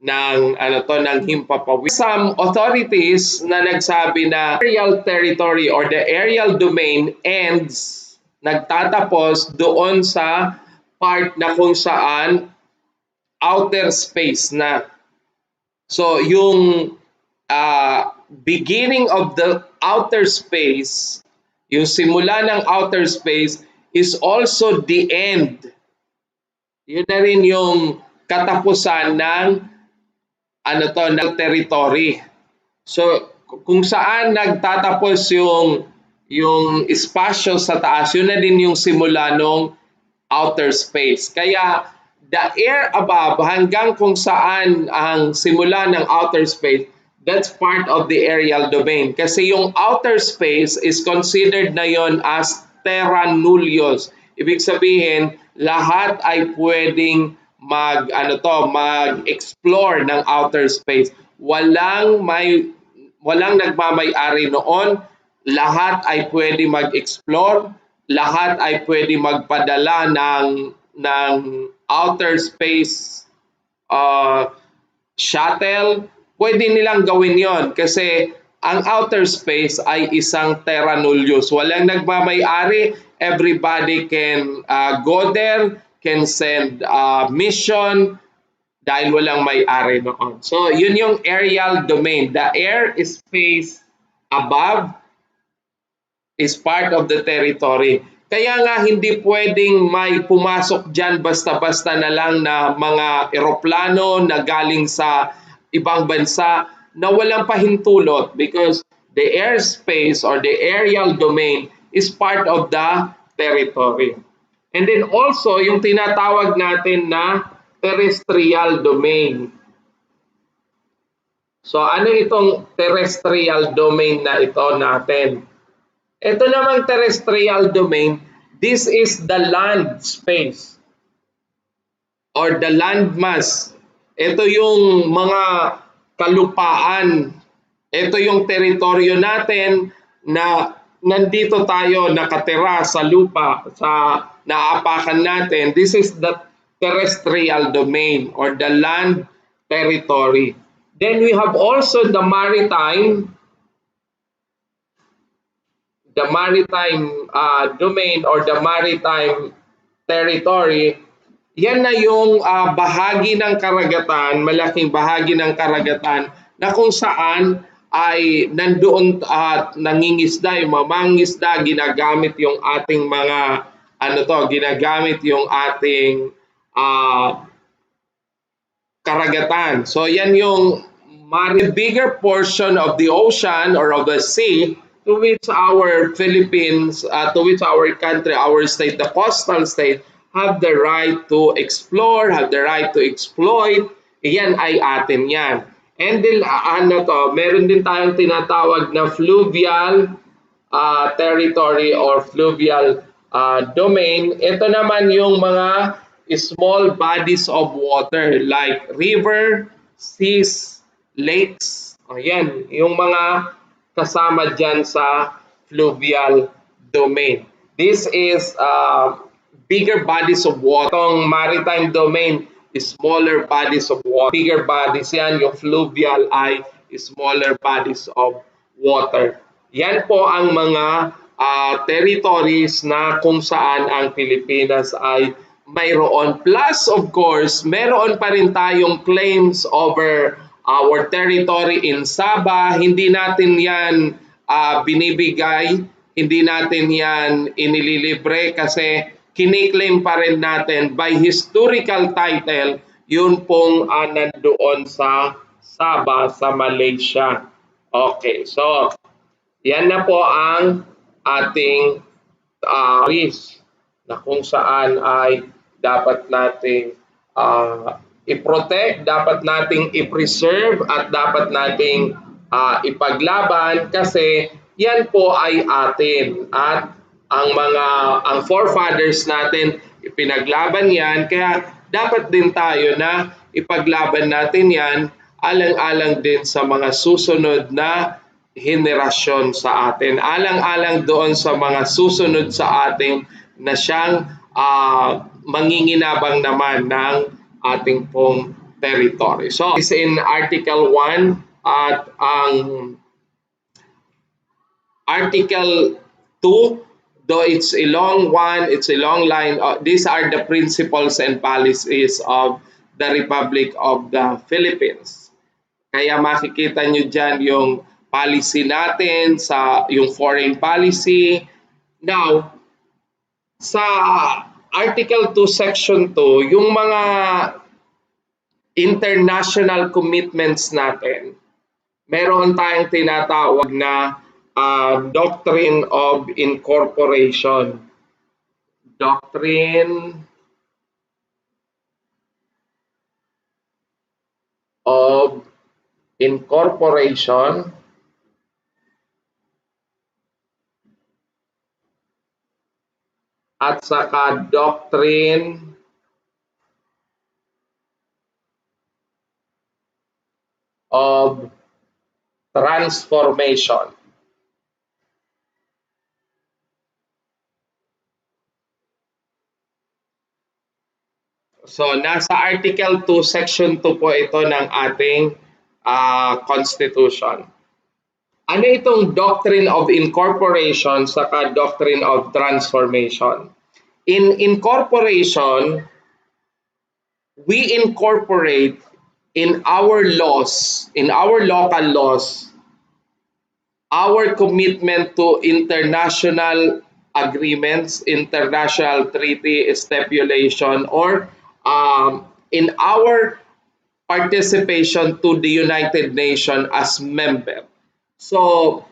ng ng himpapawid. Some authorities na nagsabi na aerial territory or the aerial domain ends, nagtatapos doon sa part na kung saan outer space na. So yung beginning of the outer space, yung simula ng outer space is also the end. Yun na rin yung katapusan ng ng territory. So kung saan nagtatapos yung espasyo sa taas, yun na din yung simula ng outer space. Kaya the air above, hanggang kung saan ang simula ng outer space, that's part of the aerial domain. Kasi yung outer space is considered na yon as terra nullius. Ibig sabihin, lahat ay pwedeng mag-explore ng outer space. Walang nagmamay-ari noon. Lahat ay pwede mag-explore. Lahat ay pwede magpadala ng outer space shuttle. Pwede nilang gawin yon kasi ang outer space ay isang terra nullius. Walang nagmamay-ari. Everybody can go there, can send mission dahil walang may-ari noon. So, yun yung aerial domain. The air space above is part of the territory. Kaya nga hindi pwedeng may pumasok dyan basta-basta na lang na mga eroplano na galing sa ibang bansa na walang pahintulot because the airspace or the aerial domain is part of the territory. And then also yung tinatawag natin na terrestrial domain. So ano itong terrestrial domain na ito natin? Ito namang terrestrial domain, this is the land space or the land mass. Ito yung mga kalupaan. Ito yung teritoryo natin na nandito tayo nakatira sa lupa, sa naapakan natin. This is the terrestrial domain or the land territory. Then we have also the maritime domain or the maritime territory. Yan na yung bahagi ng karagatan, malaking bahagi ng karagatan na kung saan ay nandoon nangingisda, yung mamangisda, ginagamit yung ating mga ginagamit yung ating karagatan. So yan yung bigger portion of the ocean or of the sea to which our Philippines, to which our country, our state, the coastal state, have the right to explore, have the right to exploit, yan ay atin yan. And then, meron din tayong tinatawag na fluvial territory or fluvial domain. Ito naman yung mga small bodies of water like river, seas, lakes. Ayan, yung mga kasama dyan sa fluvial domain. This is bigger bodies of water. Itong maritime domain is smaller bodies of water. Bigger bodies yan, yung fluvial ay smaller bodies of water. Yan po ang mga territories na kung saan ang Pilipinas ay mayroon. Plus, of course, meron pa rin tayong claims over our territory in Sabah. Hindi natin yan binibigay, hindi natin yan inililibre kasi kiniklaim pa rin natin by historical title yun pong nandoon sa Sabah sa Malaysia. Okay, so yan na po ang ating risk na kung saan ay dapat nating i-protect, dapat nating i-preserve at dapat nating ipaglaban kasi yan po ay atin at ang forefathers natin ipinaglaban yan kaya dapat din tayo na ipaglaban natin yan alang-alang din sa mga susunod na henerasyon sa atin, alang-alang doon sa mga susunod sa ating na siyang manginginabang naman ng ating pong territory. So, is in Article 1 at ang Article 2, though it's a long one, it's a long line, these are the principles and policies of the Republic of the Philippines. Kaya makikita nyo dyan yung policy natin, sa yung foreign policy. Now, sa Article 2, Section 2, yung mga international commitments natin, meron tayong tinatawag na Doctrine of Incorporation. Doctrine of Incorporation. At saka Doctrine of Transformation. So, nasa Article 2, Section 2 po ito ng ating Constitution. Ano itong Doctrine of Incorporation saka Doctrine of Transformation? In incorporation, we incorporate in our laws, in our local laws, our commitment to international agreements, international treaty stipulation, or in our participation to the United Nations as member. So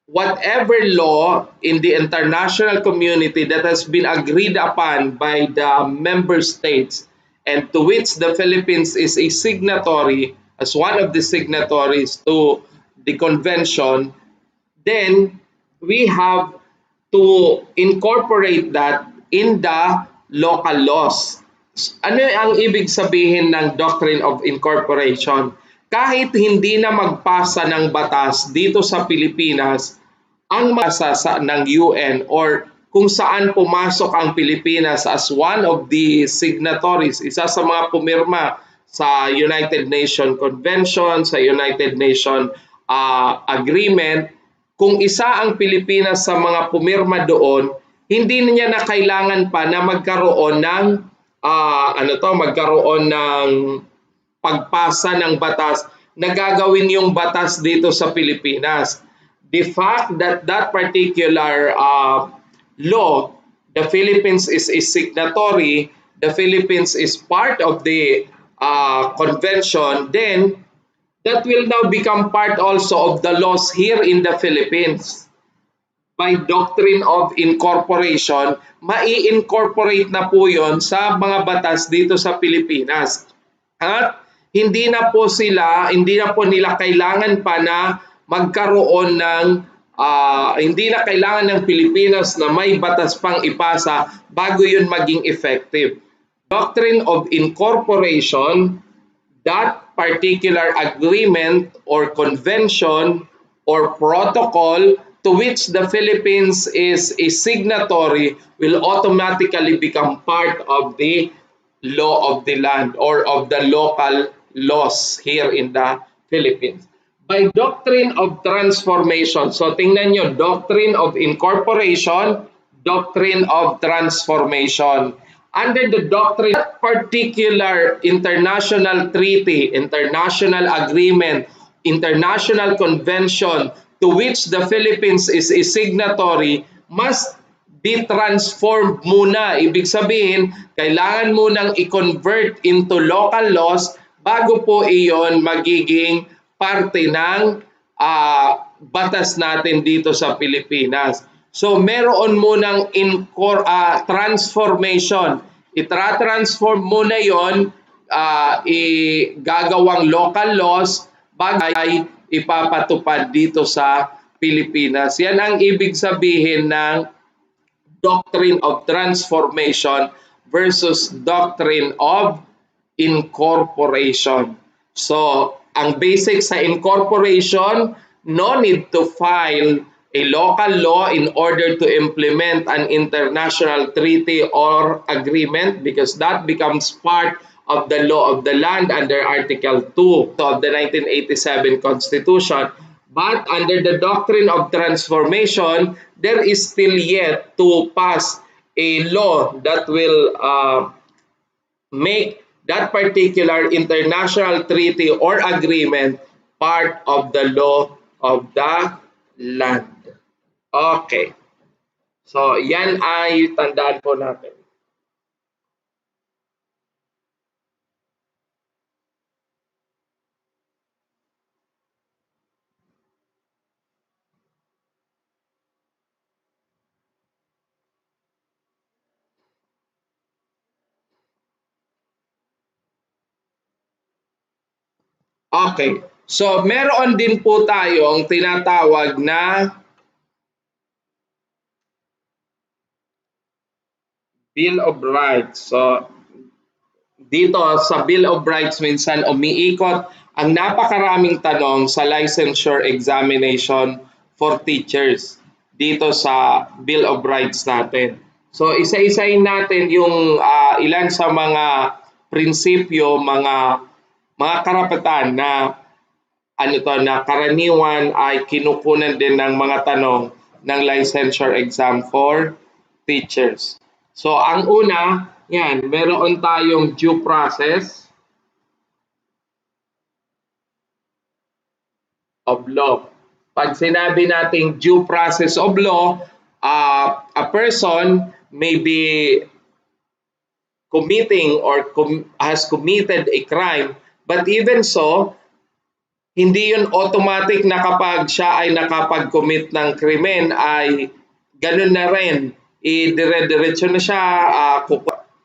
whatever law in the international community that has been agreed upon by the member states and to which the Philippines is a signatory as one of the signatories to the convention, then we have to incorporate that in the local laws. Ano ang ibig sabihin ng doctrine of incorporation? Kahit hindi na magpasa ng batas dito sa Pilipinas, ang ng UN or kung saan pumasok ang Pilipinas as one of the signatories, isa sa mga pumirma sa United Nations Convention, sa United Nations Agreement, kung isa ang Pilipinas sa mga pumirma doon, hindi niya na kailangan pa na magkaroon ng magkaroon ng pagpasa ng batas na gagawin yung batas dito sa Pilipinas. The fact that that particular law, the Philippines is a signatory, the Philippines is part of the convention, then that will now become part also of the laws here in the Philippines. By doctrine of incorporation, mai-incorporate na po yon sa mga batas dito sa Pilipinas. At hindi na po nila kailangan pa na magkaroon ng hindi na kailangan ng Pilipinas na may batas pang ipasa bago yun maging effective. Doctrine of incorporation, that particular agreement or convention or protocol to which the Philippines is a signatory will automatically become part of the law of the land or of the local laws here in the Philippines. By doctrine of transformation, so tingnan nyo, doctrine of incorporation, doctrine of transformation. Under the doctrine, that particular international treaty, international agreement, international convention to which the Philippines is a signatory must be transformed muna. Ibig sabihin, kailangan munang i-convert into local laws bago po iyon magiging parte ng batas natin dito sa Pilipinas. So meron munang transformation. Itra-transform muna yon, gagawang local laws bagay ipapatupad dito sa Pilipinas. Yan ang ibig sabihin ng doctrine of transformation versus doctrine of incorporation. So, ang basic sa incorporation, no need to file a local law in order to implement an international treaty or agreement because that becomes part of the law of the land under Article 2 of the 1987 Constitution. But under the doctrine of transformation, there is still yet to pass a law that will make that particular international treaty or agreement part of the law of the land. Okay. So, yan ay tandaan po natin. Okay. So, meron din po tayong tinatawag na Bill of Rights. So, dito sa Bill of Rights minsan umiikot ang napakaraming tanong sa licensure examination for teachers dito sa Bill of Rights natin. So, isa-isahin natin yung ilan sa mga prinsipyo, mga karapatan na na karaniwan ay kinukunan din ng mga tanong ng licensure exam for teachers. So ang una, Yan, meron tayong due process of law. Pag sinabi nating due process of law, a person may be committing or has committed a crime, but even so, hindi yun automatic na kapag siya ay nakapag-commit ng krimen ay ganun na rin, dire-diretso na siya,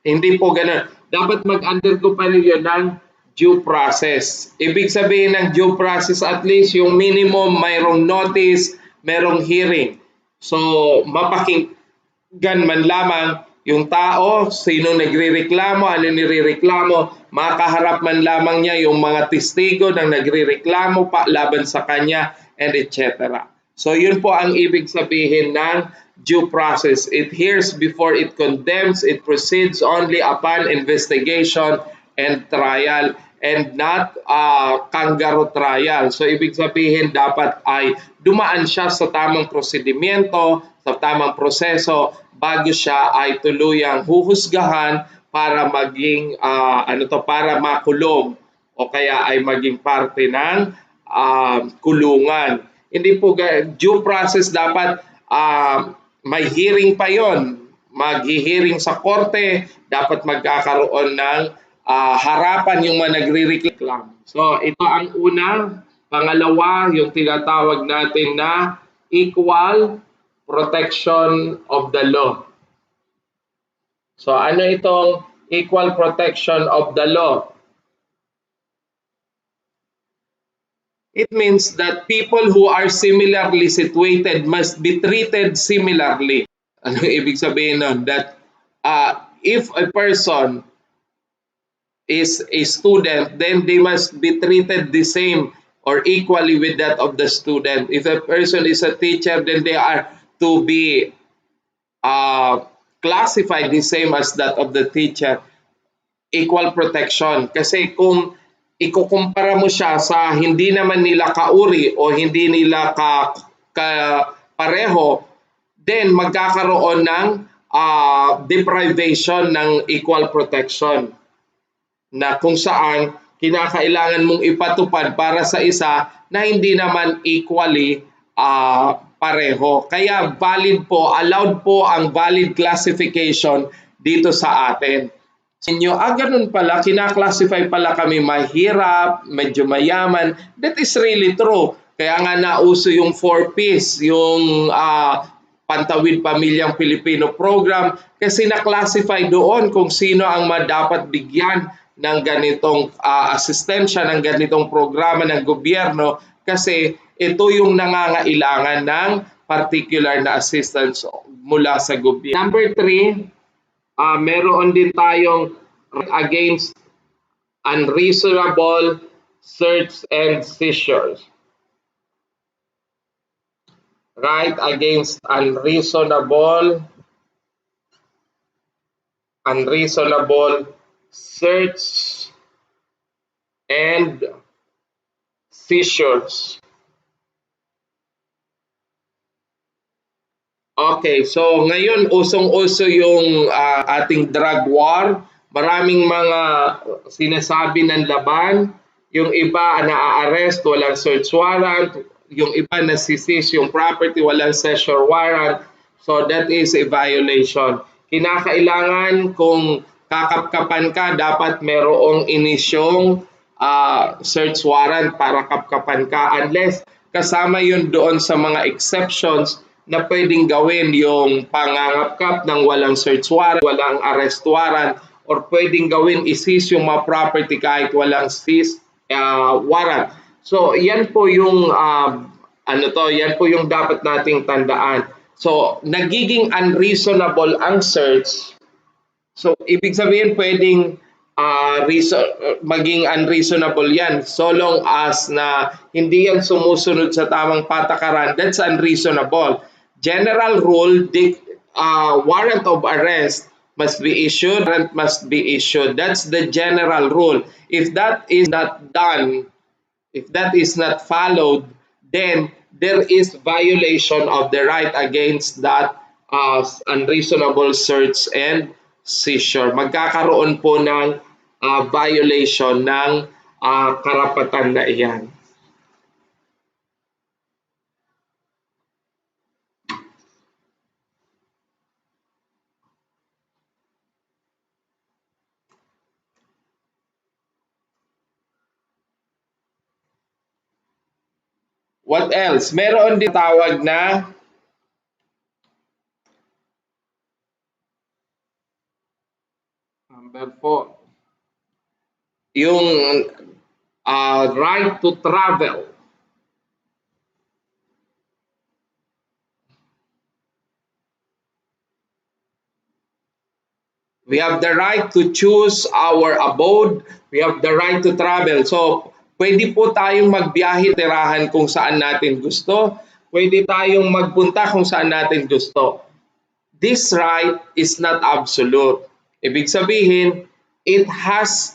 hindi po ganun. Dapat mag-undergo pa rin yun ng due process. Ibig sabihin ng due process, at least yung minimum, mayroong notice, mayroong hearing. So, mapakinggan man lamang yung tao, sino nagrereklamo, ano nirereklamo, makaharap man lamang niya yung mga testigo na nagrereklamo pa laban sa kanya, and etc. So yun po ang ibig sabihin ng due process. It hears before it condemns, it proceeds only upon investigation and trial, and not kangaroo trial. So ibig sabihin dapat ay dumaan siya sa tamang prosedimento, sa tamang proseso bago siya ay tuluyang huhusgahan para maging para makulong o kaya ay maging parte ng kulungan. Hindi po due process dapat may hearing pa yon. Mag-hearing sa korte, dapat magkakaroon ng harapan yung mga nagre-reklamo. So ito ang una. Pangalawa, yung tinatawag natin na equal protection of the law. So ano itong equal protection of the law? It means that people who are similarly situated must be treated similarly. Ano ibig sabihin nun? That if a person is a student, then they must be treated the same or equally with that of the student. If a person is a teacher, then they are to be classified the same as that of the teacher. Equal protection. Kasi kung ikukumpara mo siya sa hindi naman nila kauri o hindi nila pareho, then magkakaroon ng deprivation ng equal protection na kung saan kinakailangan mong ipatupad para sa isa na hindi naman equally pareho. Kaya valid po, allowed po ang valid classification dito sa atin. Inyo, ganun pala, kinaklasify pala kami mahirap, medyo mayaman. That is really true. Kaya nga nauso yung 4Ps, yung Pantawid Pamilyang Pilipino program, kasi na-classify doon kung sino ang dapat bigyan ng ganitong asistensya, ng ganitong programa ng gobyerno, kasi ito yung nangangailangan ng particular na assistance mula sa gobyerno. Number 3, meron din tayong against unreasonable search and seizures. Right against unreasonable search and seizures. Okay, so ngayon usong-uso yung ating drug war. Maraming mga sinasabi ng laban. Yung iba na-arrest, walang search warrant. Yung iba na-seize yung property, walang seizure warrant. So that is a violation. Kinakailangan kung kakapkapan ka, dapat merong inisyong search warrant para kapkapan ka. Unless kasama yun doon sa mga exceptions na pwedeng gawin yung pangangapkap ng walang search warrant, walang arrest warrant, or pwedeng gawin i-seize yung mga property kahit walang seize warrant. So yan po yung yan po yung dapat nating tandaan. So nagiging unreasonable ang search. So ibig sabihin pwedeng maging unreasonable yan so long as na hindi yan sumusunod sa tamang patakaran. That's unreasonable. General rule, warrant of arrest must be issued, warrant must be issued. That's the general rule. If that is not done, if that is not followed, then there is violation of the right against that unreasonable search and seizure. Magkakaroon po ng violation ng karapatan na iyan. What else? Meron din tawag na number 4. Yung right to travel. We have the right to choose our abode. We have the right to travel. So, pwede po tayong magbiyahe, tirahan kung saan natin gusto. Pwede tayong magpunta kung saan natin gusto. This right is not absolute. Ibig sabihin, it has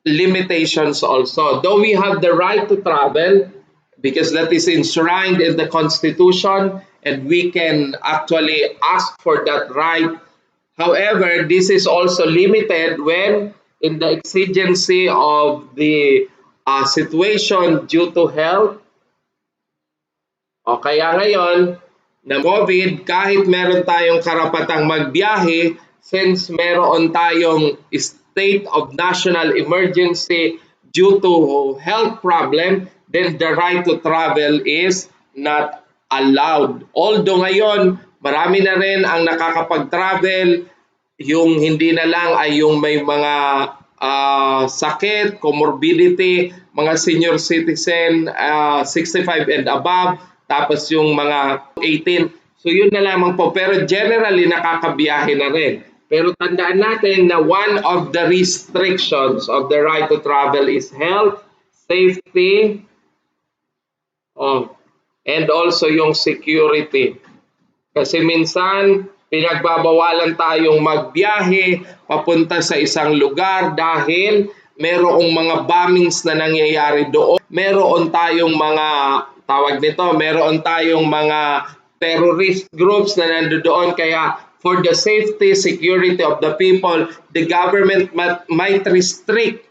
limitations also. Though we have the right to travel, because that is enshrined in the Constitution, and we can actually ask for that right. However, this is also limited when in the exigency of the situation due to health. O kaya ngayon, na COVID, kahit meron tayong karapatang magbiyahe, since meron tayong state of national emergency due to health problem, then the right to travel is not allowed. Although ngayon, marami na rin ang nakakapag-travel, yung hindi na lang ay yung may mga sakit, comorbidity, mga senior citizen, 65 and above, tapos yung mga 18. So yun na lamang po. Pero generally, nakakabiyahe na rin. Pero tandaan natin na one of the restrictions of the right to travel is health, safety, and also yung security. Kasi minsan, pinagbabawalan tayong magbiyahe papunta sa isang lugar dahil merong mga bombings na nangyayari doon. Meron tayong mga, tawag nito, meron tayong mga terrorist groups na nandoon. Kaya for the safety, security of the people, the government might restrict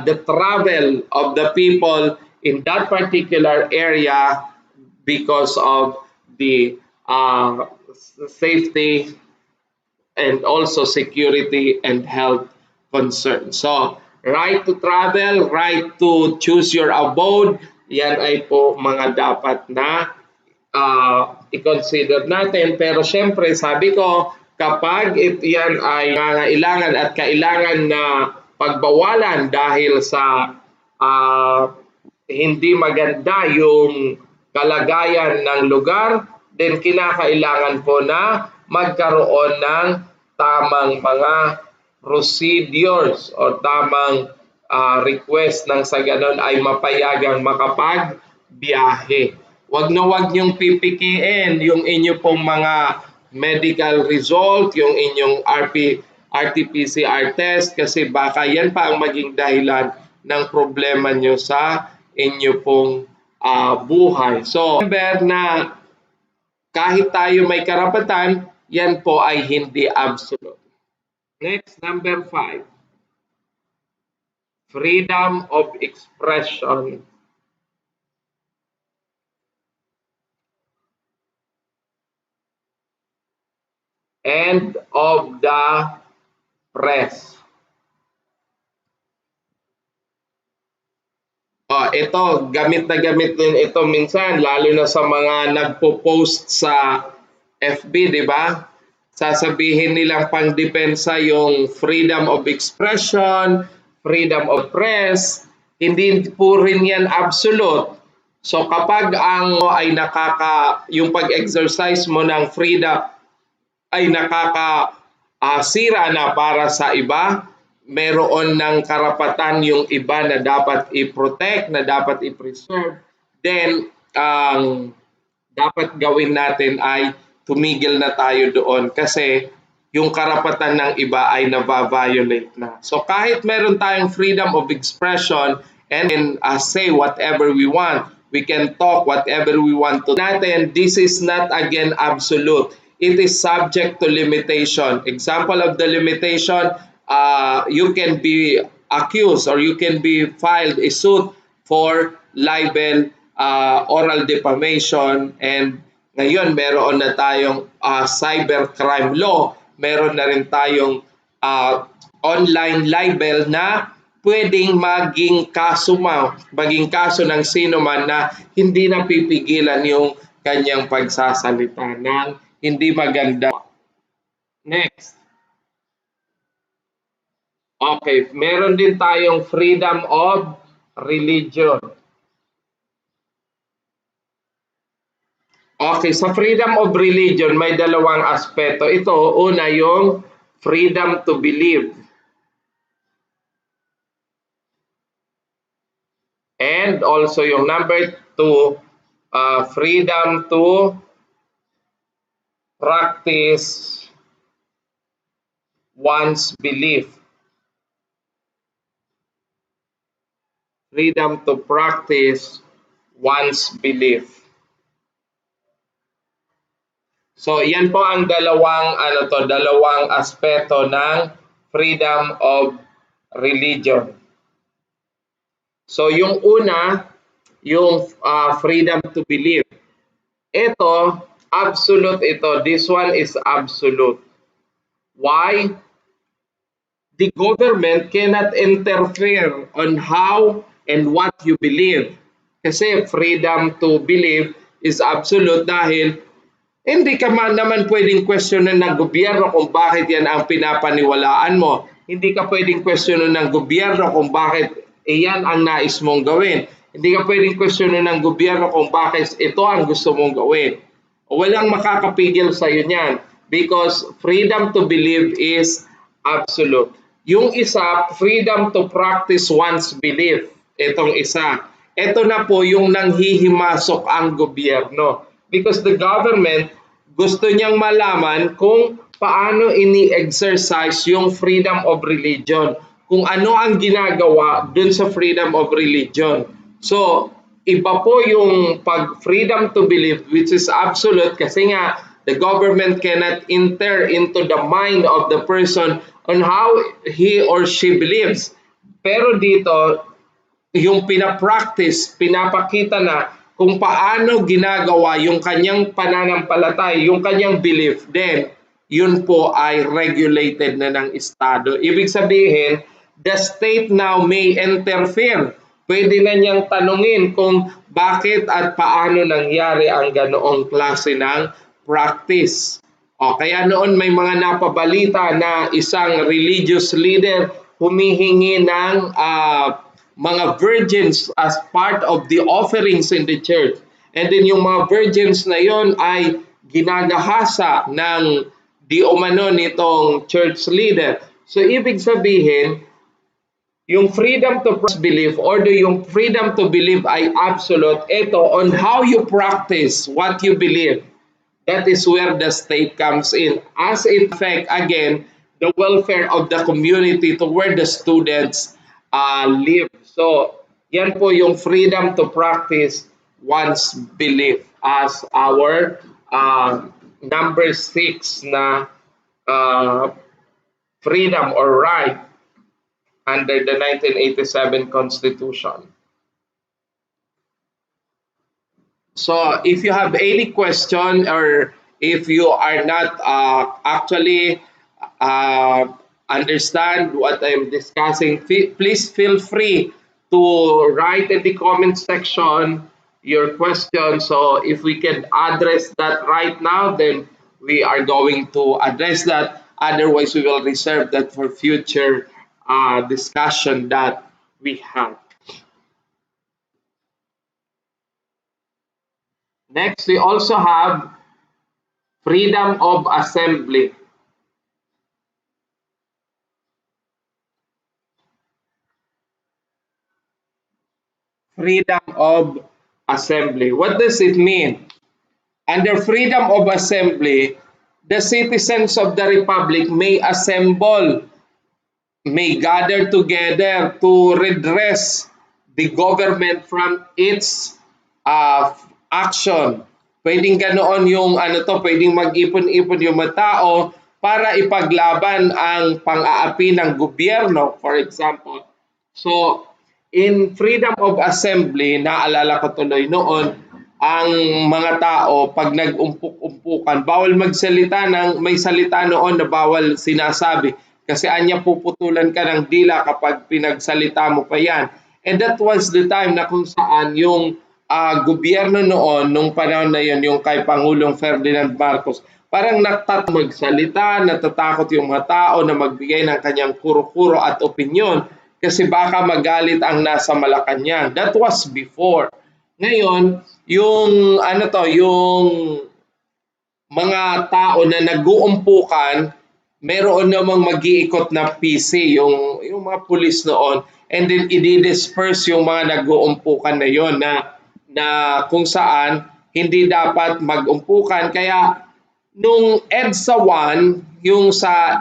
the travel of the people in that particular area because of the safety and also security and health concerns. So, right to travel, right to choose your abode, yan ay po mga dapat na i-consider natin. Pero syempre, sabi ko, kapag yan ay nangangailangan at kailangan na pagbawalan dahil sa hindi maganda yung kalagayan ng lugar, then kinakailangan po na magkaroon ng tamang mga procedures o tamang request ng sa ganon ay mapayagang makapagbiyahe. Wag na wag niyong pipikiin yung inyo pong mga medical result, yung inyong RT-PCR test kasi baka yan pa ang maging dahilan ng problema nyo sa inyo pong buhay. So, remember na kahit tayo may karapatan, yan po ay hindi absolute. Next, number 5. Freedom of expression. And of the press. Ito, gamit na gamit din ito minsan, lalo na sa mga nagpo-post sa FB, di ba? Sasabihin nilang pangdepensa yung freedom of expression, freedom of press, hindi po rin yan absolute. So kapag ang ay yung pag-exercise mo ng freedom ay nakakasira na para sa iba, meron ng karapatan yung iba na dapat i-protect, na dapat i-preserve, then dapat gawin natin ay tumigil na tayo doon kasi yung karapatan ng iba ay nava-violate na. So kahit meron tayong freedom of expression and say whatever we want, we can talk whatever we want to natin, this is not again absolute. it is subject to limitation. Example of the limitation, you can be accused or you can be filed a suit for libel, oral defamation, and ngayon meron na tayong cybercrime law, meron na rin tayong online libel na pwedeng maging kaso ng sino man na hindi napipigilan yung kanyang pagsasalita ng hindi maganda. Next. Okay, meron din tayong freedom of religion. Okay, sa freedom of religion, may dalawang aspeto. Ito, una yung freedom to believe. And also yung number 2, freedom to practice one's belief. Freedom to practice one's belief. So, yan po ang dalawang aspeto ng freedom of religion. So, yung una, yung freedom to believe. Ito, absolute ito. This one is absolute. Why? The government cannot interfere on how and what you believe. Kasi freedom to believe is absolute dahil hindi ka naman pwedeng questionan ng gobyerno kung bakit yan ang pinapaniwalaan mo. Hindi ka pwedeng questionan ng gobyerno kung bakit yan ang nais mong gawin. Hindi ka pwedeng questionan ng gobyerno kung bakit ito ang gusto mong gawin. Walang makakapigil sa iyo niyan because freedom to believe is absolute. Yung isa, freedom to practice one's belief. Itong isa. Ito na po yung nanghihimasok ang gobyerno. Because the government gusto niyang malaman kung paano ini-exercise yung freedom of religion. Kung ano ang ginagawa dun sa freedom of religion. So, iba po yung freedom to believe which is absolute kasi nga the government cannot enter into the mind of the person on how he or she believes. Pero dito, yung pinapractice, pinapakita na kung paano ginagawa yung kanyang pananampalataya, yung kanyang belief, then yun po ay regulated na ng Estado. Ibig sabihin, the state now may interfere. Pwede na niyang tanungin kung bakit at paano nangyari ang ganoong klase ng practice. O, kaya noon may mga napabalita na isang religious leader humihingi ng mga virgins as part of the offerings in the church. And then yung mga virgins na yon ay ginagahasa ng di umano nitong church leader. So ibig sabihin, yung freedom to believe or yung freedom to believe ay absolute. Ito, on how you practice what you believe, that is where the state comes in. As it affects, again, the welfare of the community to where the students live. So, yan po yung freedom to practice one's belief as our number 6 na freedom or right under the 1987 Constitution. So, if you have any question or if you are not actually understand what I'm discussing, please feel free to write in the comment section your question. So if we can address that right now, then we are going to address that. Otherwise, we will reserve that for future discussion that we have. Next, we also have freedom of assembly. Freedom of assembly. What does it mean? Under freedom of assembly, the citizens of the republic may assemble, may gather together to redress the government from its action, Pwedeng ganoon yung pwedeng mag-ipon-ipon yung mga tao para ipaglaban ang pang-aapi ng gobyerno, for example. So, in freedom of assembly, naalala ko tuloy noon, ang mga tao, pag nag-umpuk-umpukan, bawal magsalita may salita noon na bawal sinasabi. Kasi anya puputulan ka ng dila kapag pinagsalita mo pa yan. And that was the time na kung saan yung gobyerno noon, nung panahon na yun, yung kay Pangulong Ferdinand Marcos, parang magsalita, natatakot yung mga tao na magbigay ng kanyang kuro-kuro at opinyon kasi baka magalit ang nasa Malacanang. That was before. Ngayon, yung yung mga tao na nag-uumpukan, meron namang mag-iikot na PC, yung mga pulis noon, and then i-disperse yung mga nag-uumpukan na yon na kung saan hindi dapat mag-umpukan. Kaya nung EDSA 1, yung sa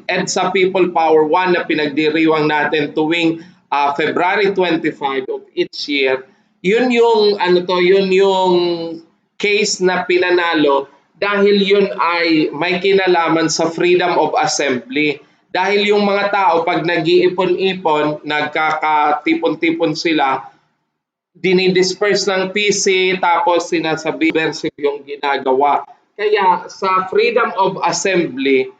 EDSA People Power 1 na pinagdiriwang natin tuwing February 25 of each year, yun yung yun yung case na pinanalo dahil yun ay may kinalaman sa freedom of assembly. Dahil yung mga tao pag nag-iipon-ipon, nagkakatipon-tipon sila, dinidisperse ng PC tapos sinasabi yung ginagawa. Kaya sa freedom of assembly,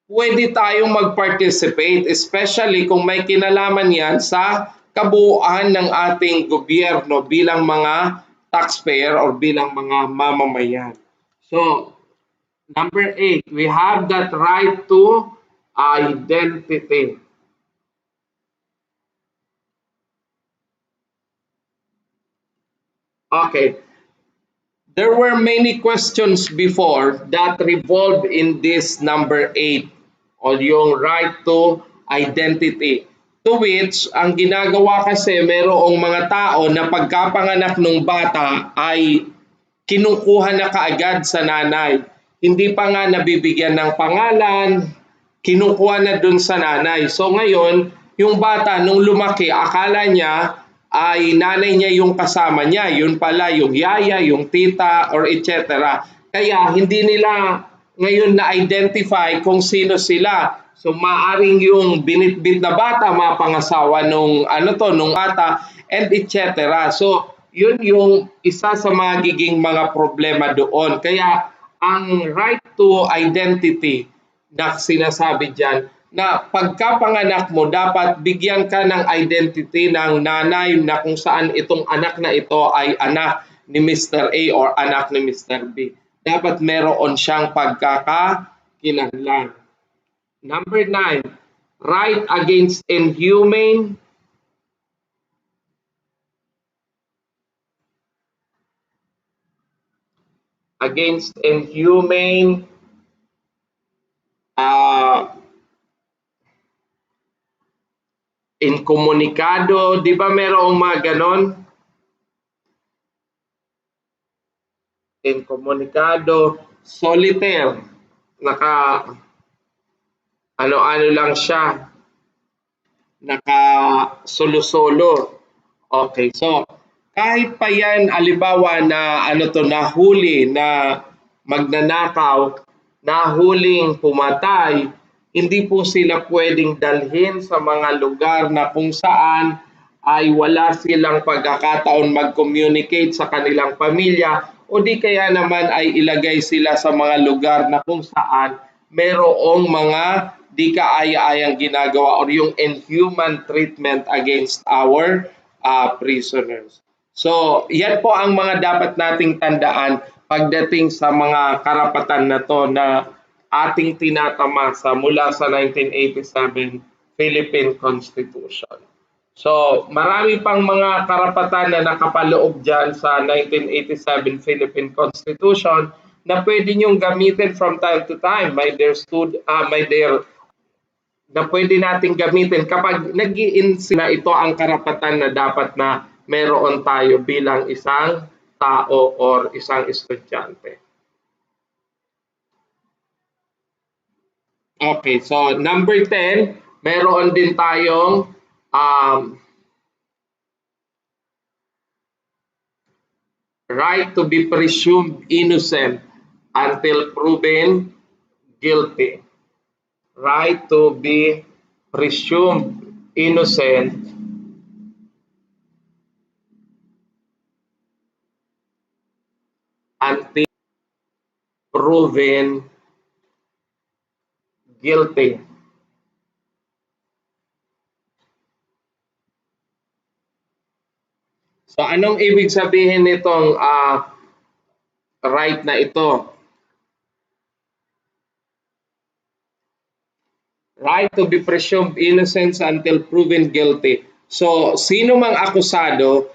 pwede tayong mag-participate, especially kung may kinalaman yan sa kabuuan ng ating gobyerno bilang mga taxpayer or bilang mga mamamayan. So, number 8, we have that right to identity. Okay. There were many questions before that revolved in this number 8 o yung right to identity. To which, ang ginagawa kasi merong mga tao na pagkapanganak ng bata ay kinukuha na kaagad sa nanay. Hindi pa nga nabibigyan ng pangalan, kinukuha na dun sa nanay. So ngayon, yung bata nung lumaki, akala niya ay nanay niya yung kasama niya. Yun pala yung yaya, yung tita, or etc. Kaya hindi nila ngayon na-identify kung sino sila. So maaring yung binitbit na bata, mapangasawa nung nung bata, and etc. So yun yung isa sa magiging mga problema doon. Kaya ang right to identity na sinasabi dyan, na pagkapanganak mo, dapat bigyan ka ng identity ng nanay na kung saan itong anak na ito ay anak ni Mr. A or anak ni Mr. B. Dapat meron siyang pagkakakilanlan. Number 9, right against inhumane inkomunikado, di ba merong mga ganon? Inkomunikado, solitaire, ano lang siya, naka solo-solo. Okay, so kahit pa yan, alibawa na nahuli na magnanakaw, nahuling pumatay, hindi po sila pwedeng dalhin sa mga lugar na kung saan ay wala silang pagkakataon mag-communicate sa kanilang pamilya o di kaya naman ay ilagay sila sa mga lugar na kung saan merong mga di kaaya-ayang ginagawa or yung inhuman treatment against our prisoners. So, yan po ang mga dapat nating tandaan pagdating sa mga karapatan na to na ating tinatamasa mula sa 1987 Philippine Constitution. So, marami pang mga karapatan na nakapaloob dyan sa 1987 Philippine Constitution na pwede niyong gamitin from time to time. Na pwede nating gamitin kapag nag-i-insina ito ang karapatan na dapat na meron tayo bilang isang tao or isang estudyante. Okay, so number 10, meron din tayong right to be presumed innocent until proven guilty. Right to be presumed innocent until proven guilty. So anong ibig sabihin nitong right na ito? Right to be presumed innocent until proven guilty. So sino mang akusado,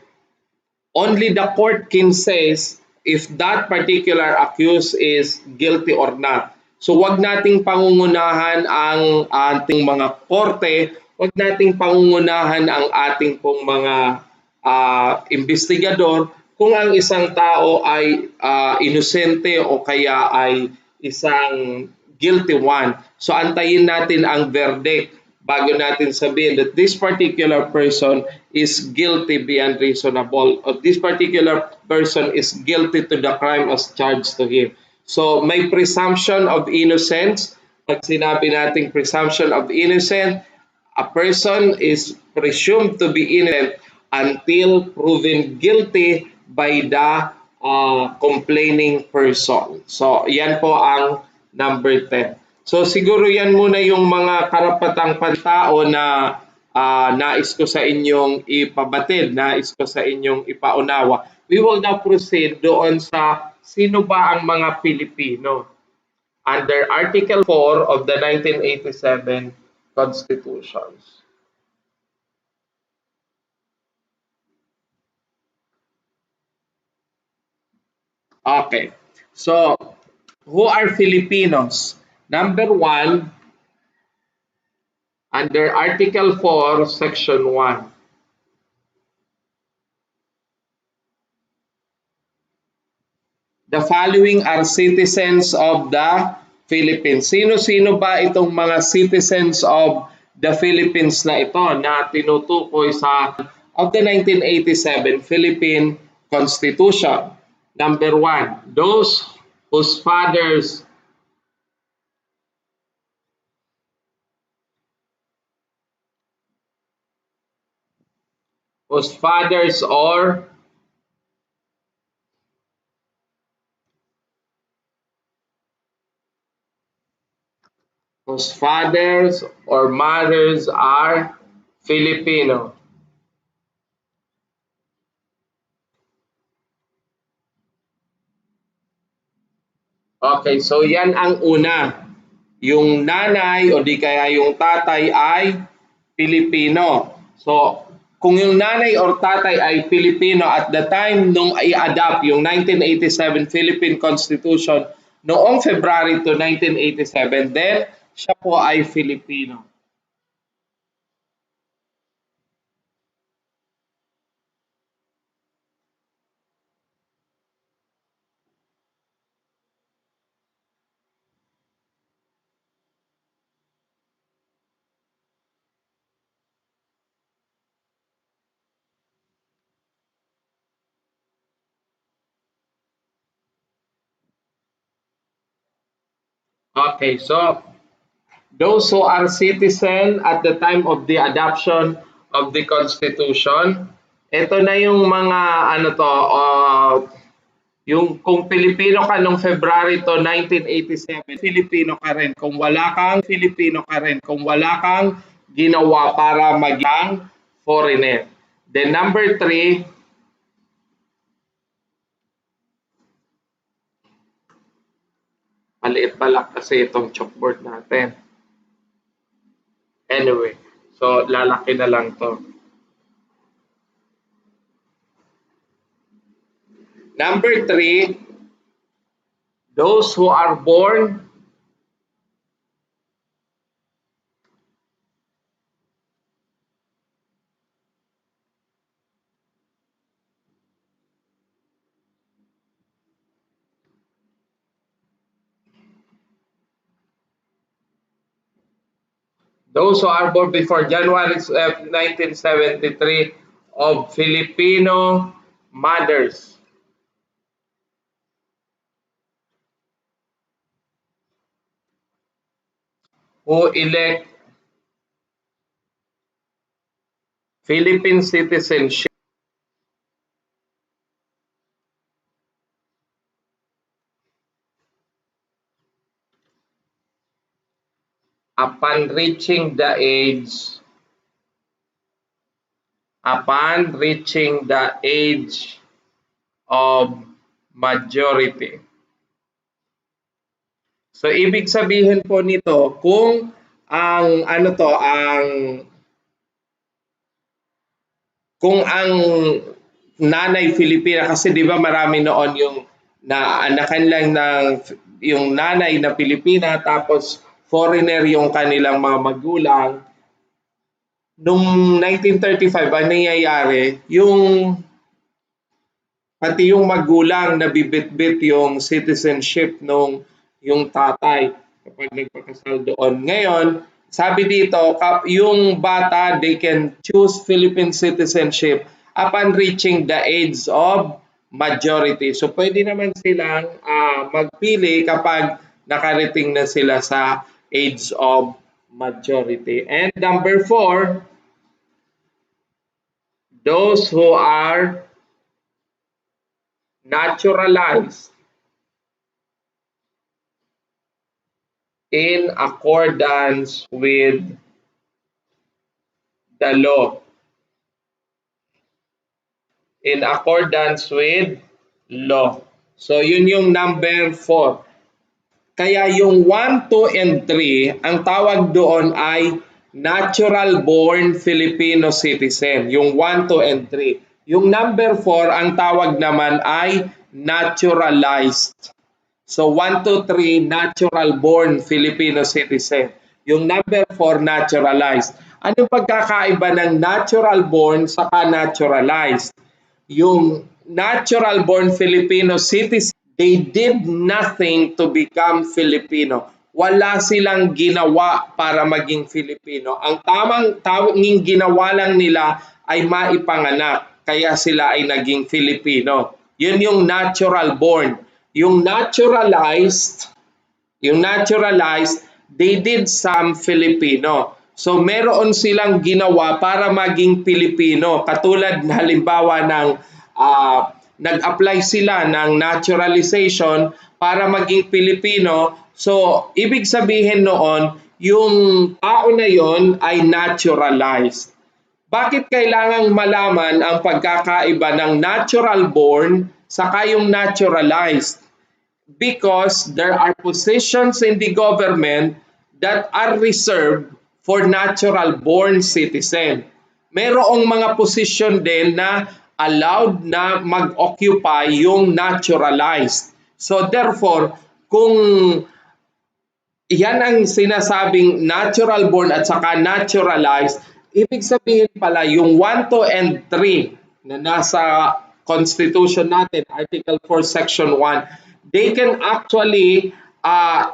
only the court can says if that particular accused is guilty or not. So wag nating pangungunahan ang ating mga korte, wag nating pangungunahan ang ating pong mga investigador kung ang isang tao ay inosente o kaya ay isang guilty one. So antayin natin ang verdict bago natin sabihin that this particular person is guilty beyond reasonable or this particular person is guilty to the crime as charged to him. So may presumption of innocence. Pag sinabi nating presumption of innocence, a person is presumed to be innocent until proven guilty by the complaining person. So yan po ang number 10. So siguro yan muna yung mga karapatang pantao na nais ko sa inyong ipabatid, nais ko sa inyong ipaunawa. We will now proceed doon sa sino ba ang mga Pilipino under Article 4 of the 1987 Constitution. Okay. So, who are Filipinos? Number one, under Article 4, Section 1. The following are citizens of the Philippines. Sino-sino ba itong mga citizens of the Philippines na ito na tinutukoy sa of the 1987 Philippine Constitution? Number one, those whose fathers whose fathers or whose fathers or mothers are Filipino. Okay, so yan ang una. Yung nanay o di kaya yung tatay ay Pilipino. So, kung yung nanay or tatay ay Pilipino at the time nung i-adapt yung 1987 Philippine Constitution noong February to 1987, then siya po ay Filipino. Okay, so those who are citizen at the time of the adoption of the Constitution, ito na yung mga ano to, yung kung Pilipino ka nung February to 1987, Filipino ka rin. Kung wala kang Filipino ka rin. Kung wala kang ginawa para maging foreigner. Then number 3, maliit pala kasi itong chalkboard natin. Anyway, so lalaki na lang to. Number 3, those who are born those who are born before January 1973 of Filipino mothers. who elect Philippine citizenship upon reaching the age of majority. So ibig sabihin po nito, kung ang kung ang nanay Filipina, kasi 'di ba marami noon yung naanakan lang ng yung nanay na Pilipina tapos foreigner yung kanilang mga magulang. Nung 1935 ang nangyayari, pati yung magulang nabibitbit yung citizenship nung yung tatay kapag nagpakasal doon. Ngayon, sabi dito, yung bata, they can choose Philippine citizenship upon reaching the age of majority. So pwede naman silang magpili kapag nakarating na sila sa age of majority. And number 4, those who are naturalized in accordance with the law. In accordance with law. So yun yung number 4. Kaya yung 1, 2, and 3, ang tawag doon ay natural born Filipino citizen. Yung 1, 2, and 3. Yung number 4, ang tawag naman ay naturalized. So 1, 2, 3, natural born Filipino citizen. Yung number 4, naturalized. Anong pagkakaiba ng natural born sa naturalized? Yung natural born Filipino citizen, they did nothing to become Filipino. Wala silang ginawa para maging Filipino. Ang tanging ginawa lang nila ay maipanganak, kaya sila ay naging Filipino. Yun yung natural born. Yung naturalized, they did some Filipino. So meron silang ginawa para maging Pilipino. Katulad na halimbawa ng nag-apply sila ng naturalization para maging Pilipino. So ibig sabihin noon, yung tao na yon ay naturalized. Bakit kailangang malaman ang pagkakaiba ng natural born saka yung naturalized? Because there are positions in the government that are reserved for natural born citizen. Merong mga posisyon din na allowed na mag-occupy yung naturalized. So therefore, kung yan ang sinasabing natural born at saka naturalized, ibig sabihin pala yung 1, 2, and 3 na nasa Constitution natin, Article 4, Section 1, they can actually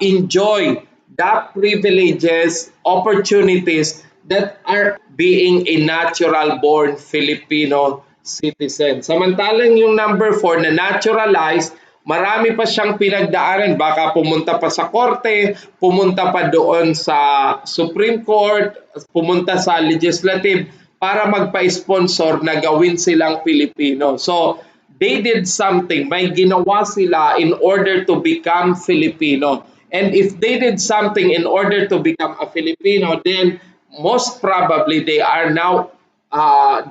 enjoy the privileges, opportunities that are being a natural born Filipino citizen. Samantalang yung number 4 na naturalized, marami pa siyang pinagdaanan. Baka pumunta pa sa korte, pumunta pa doon sa Supreme Court, pumunta sa legislative para magpa-sponsor na gawin silang Pilipino. So, they did something. May ginawa sila in order to become Filipino. And if they did something in order to become a Filipino, then most probably they are now,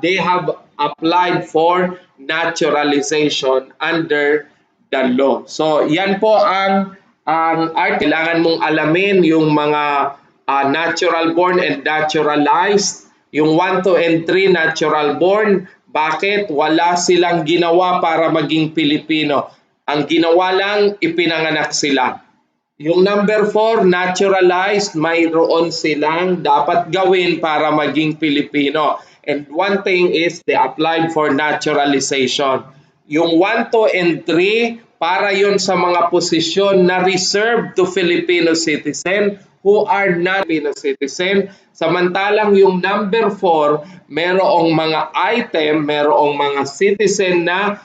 they have applied for naturalization under the law. So, yan po ang art. Kailangan mong alamin yung mga natural born and naturalized. Yung 1, 2, and 3 natural born. Bakit? Wala silang ginawa para maging Pilipino. Ang ginawa lang, ipinanganak sila. Yung number 4, naturalized, mayroon silang dapat gawin para maging Pilipino. And one thing is they applied for naturalization. Yung 1, 2, and 3, para yon sa mga posisyon na reserved to Filipino citizen who are not Filipino citizen. Samantalang yung number 4, merong mga item, merong mga citizen na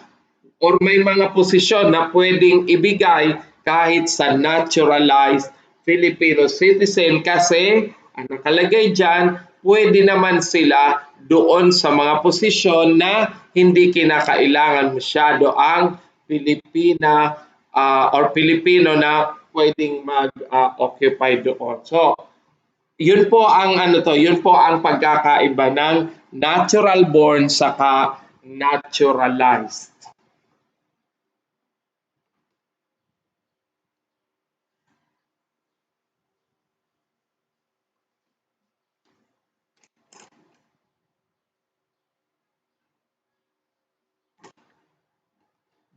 or may mga posisyon na pwedeng ibigay kahit sa naturalized Filipino citizen kasi ang nakalagay dyan, pwede naman sila doon sa mga posisyon na hindi kinakailangan masyado ang Pilipina or Pilipino na pwedeng mag-occupy doon. So, yun po ang yun po ang pagkakaiba ng natural born saka naturalized.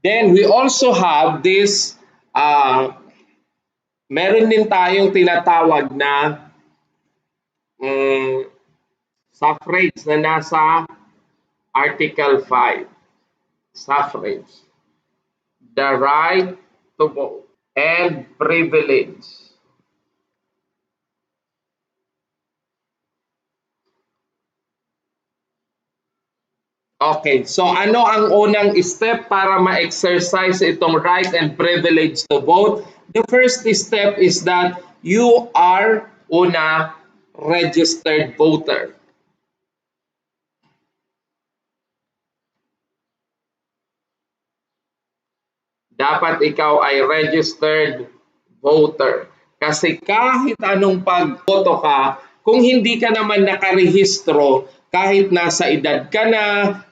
Then we also have this meron din tayong tinatawag na suffrage na nasa Article 5. Suffrage. The right to vote and privilege. Okay, so ano ang unang step para ma-exercise itong right and privilege to vote? The first step is that you are registered voter. Dapat ikaw ay registered voter. Kasi kahit anong pagboto ka, kung hindi ka naman nakarehistro, kahit nasa edad ka na,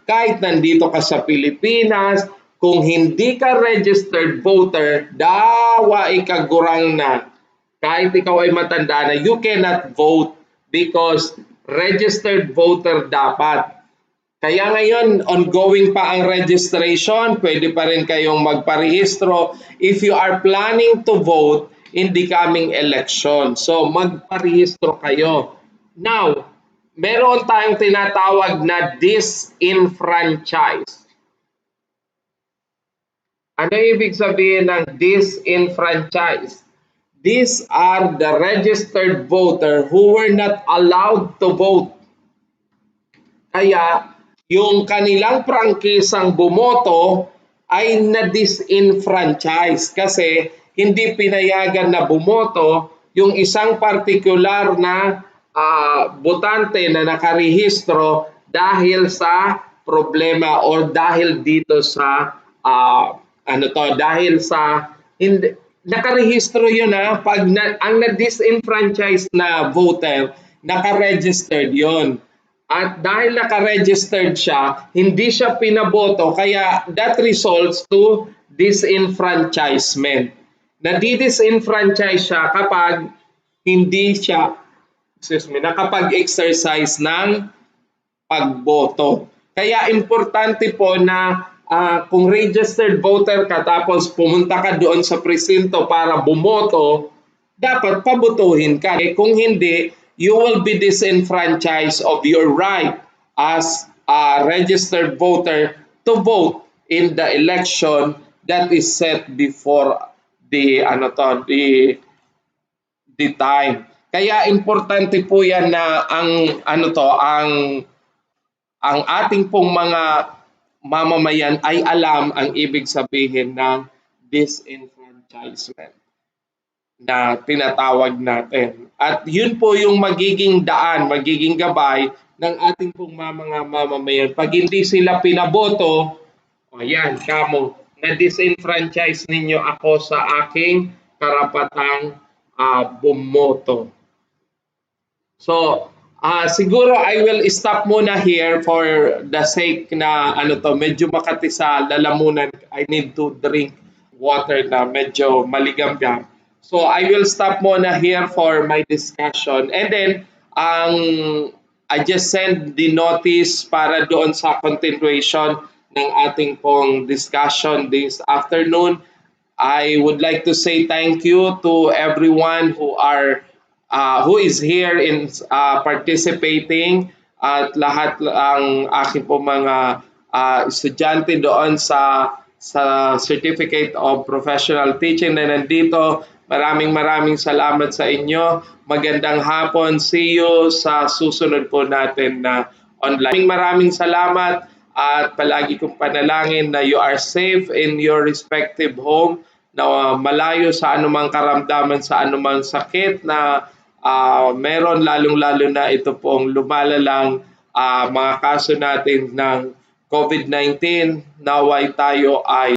kahit nandito ka sa Pilipinas, kung hindi ka registered voter, dawa ikagurang na. Kahit ikaw ay matanda na, you cannot vote because registered voter dapat. Kaya ngayon, ongoing pa ang registration, pwede pa rin kayong magparehistro if you are planning to vote in the coming election. So, magparehistro kayo. Now, meron tayong tinatawag na disenfranchised. Ano ibig sabihin ng disenfranchised? These are the registered voter who were not allowed to vote. Kaya, yung kanilang prangkisang bumoto ay na-disenfranchise kasi hindi pinayagan na bumoto yung isang partikular na botante na nakarehistro dahil sa problema or dahil dito sa dahil sa hindi, nakarehistro yun pag ang na-disenfranchised na voter nakaregistered yun. At dahil naka-registered siya, hindi siya pinaboto, kaya that results to disenfranchisement. Nadi-disenfranchise siya kapag hindi siya, nakapag-exercise ng pagboto. Kaya importante po na kung registered voter ka tapos pumunta ka doon sa presinto para bumoto, dapat pabotohin ka. Kung hindi, you will be disenfranchised of your right as a registered voter to vote in the election that is set before the the time. Kaya importante po yan na ang ating pong mga mamamayan ay alam ang ibig sabihin ng disenfranchisement na tinatawag natin. At yun po yung magiging daan, magiging gabay ng ating pong mga mamamayan. Pag hindi sila pinaboto, ayan, kamo, na-disenfranchise ninyo ako sa aking karapatang bumoto. So, siguro I will stop muna here for the sake na medyo makati sa lalamunan. I need to drink water na medyo maligam-gam. So I will stop muna here for my discussion. And then, I just send the notice para doon sa continuation ng ating pong discussion this afternoon. I would like to say thank you to everyone who is here in participating at lahat ang aking po mga estudyante doon sa Certificate of Professional Teaching na nandito. Maraming salamat sa inyo. Magandang hapon. See you sa susunod po natin na online. Maraming salamat at palagi kong panalangin na you are safe in your respective home. na malayo sa anumang karamdaman, sa anumang sakit na meron, lalong-lalo na ito pong lumalalang mga kaso natin ng COVID-19. Naway tayo ay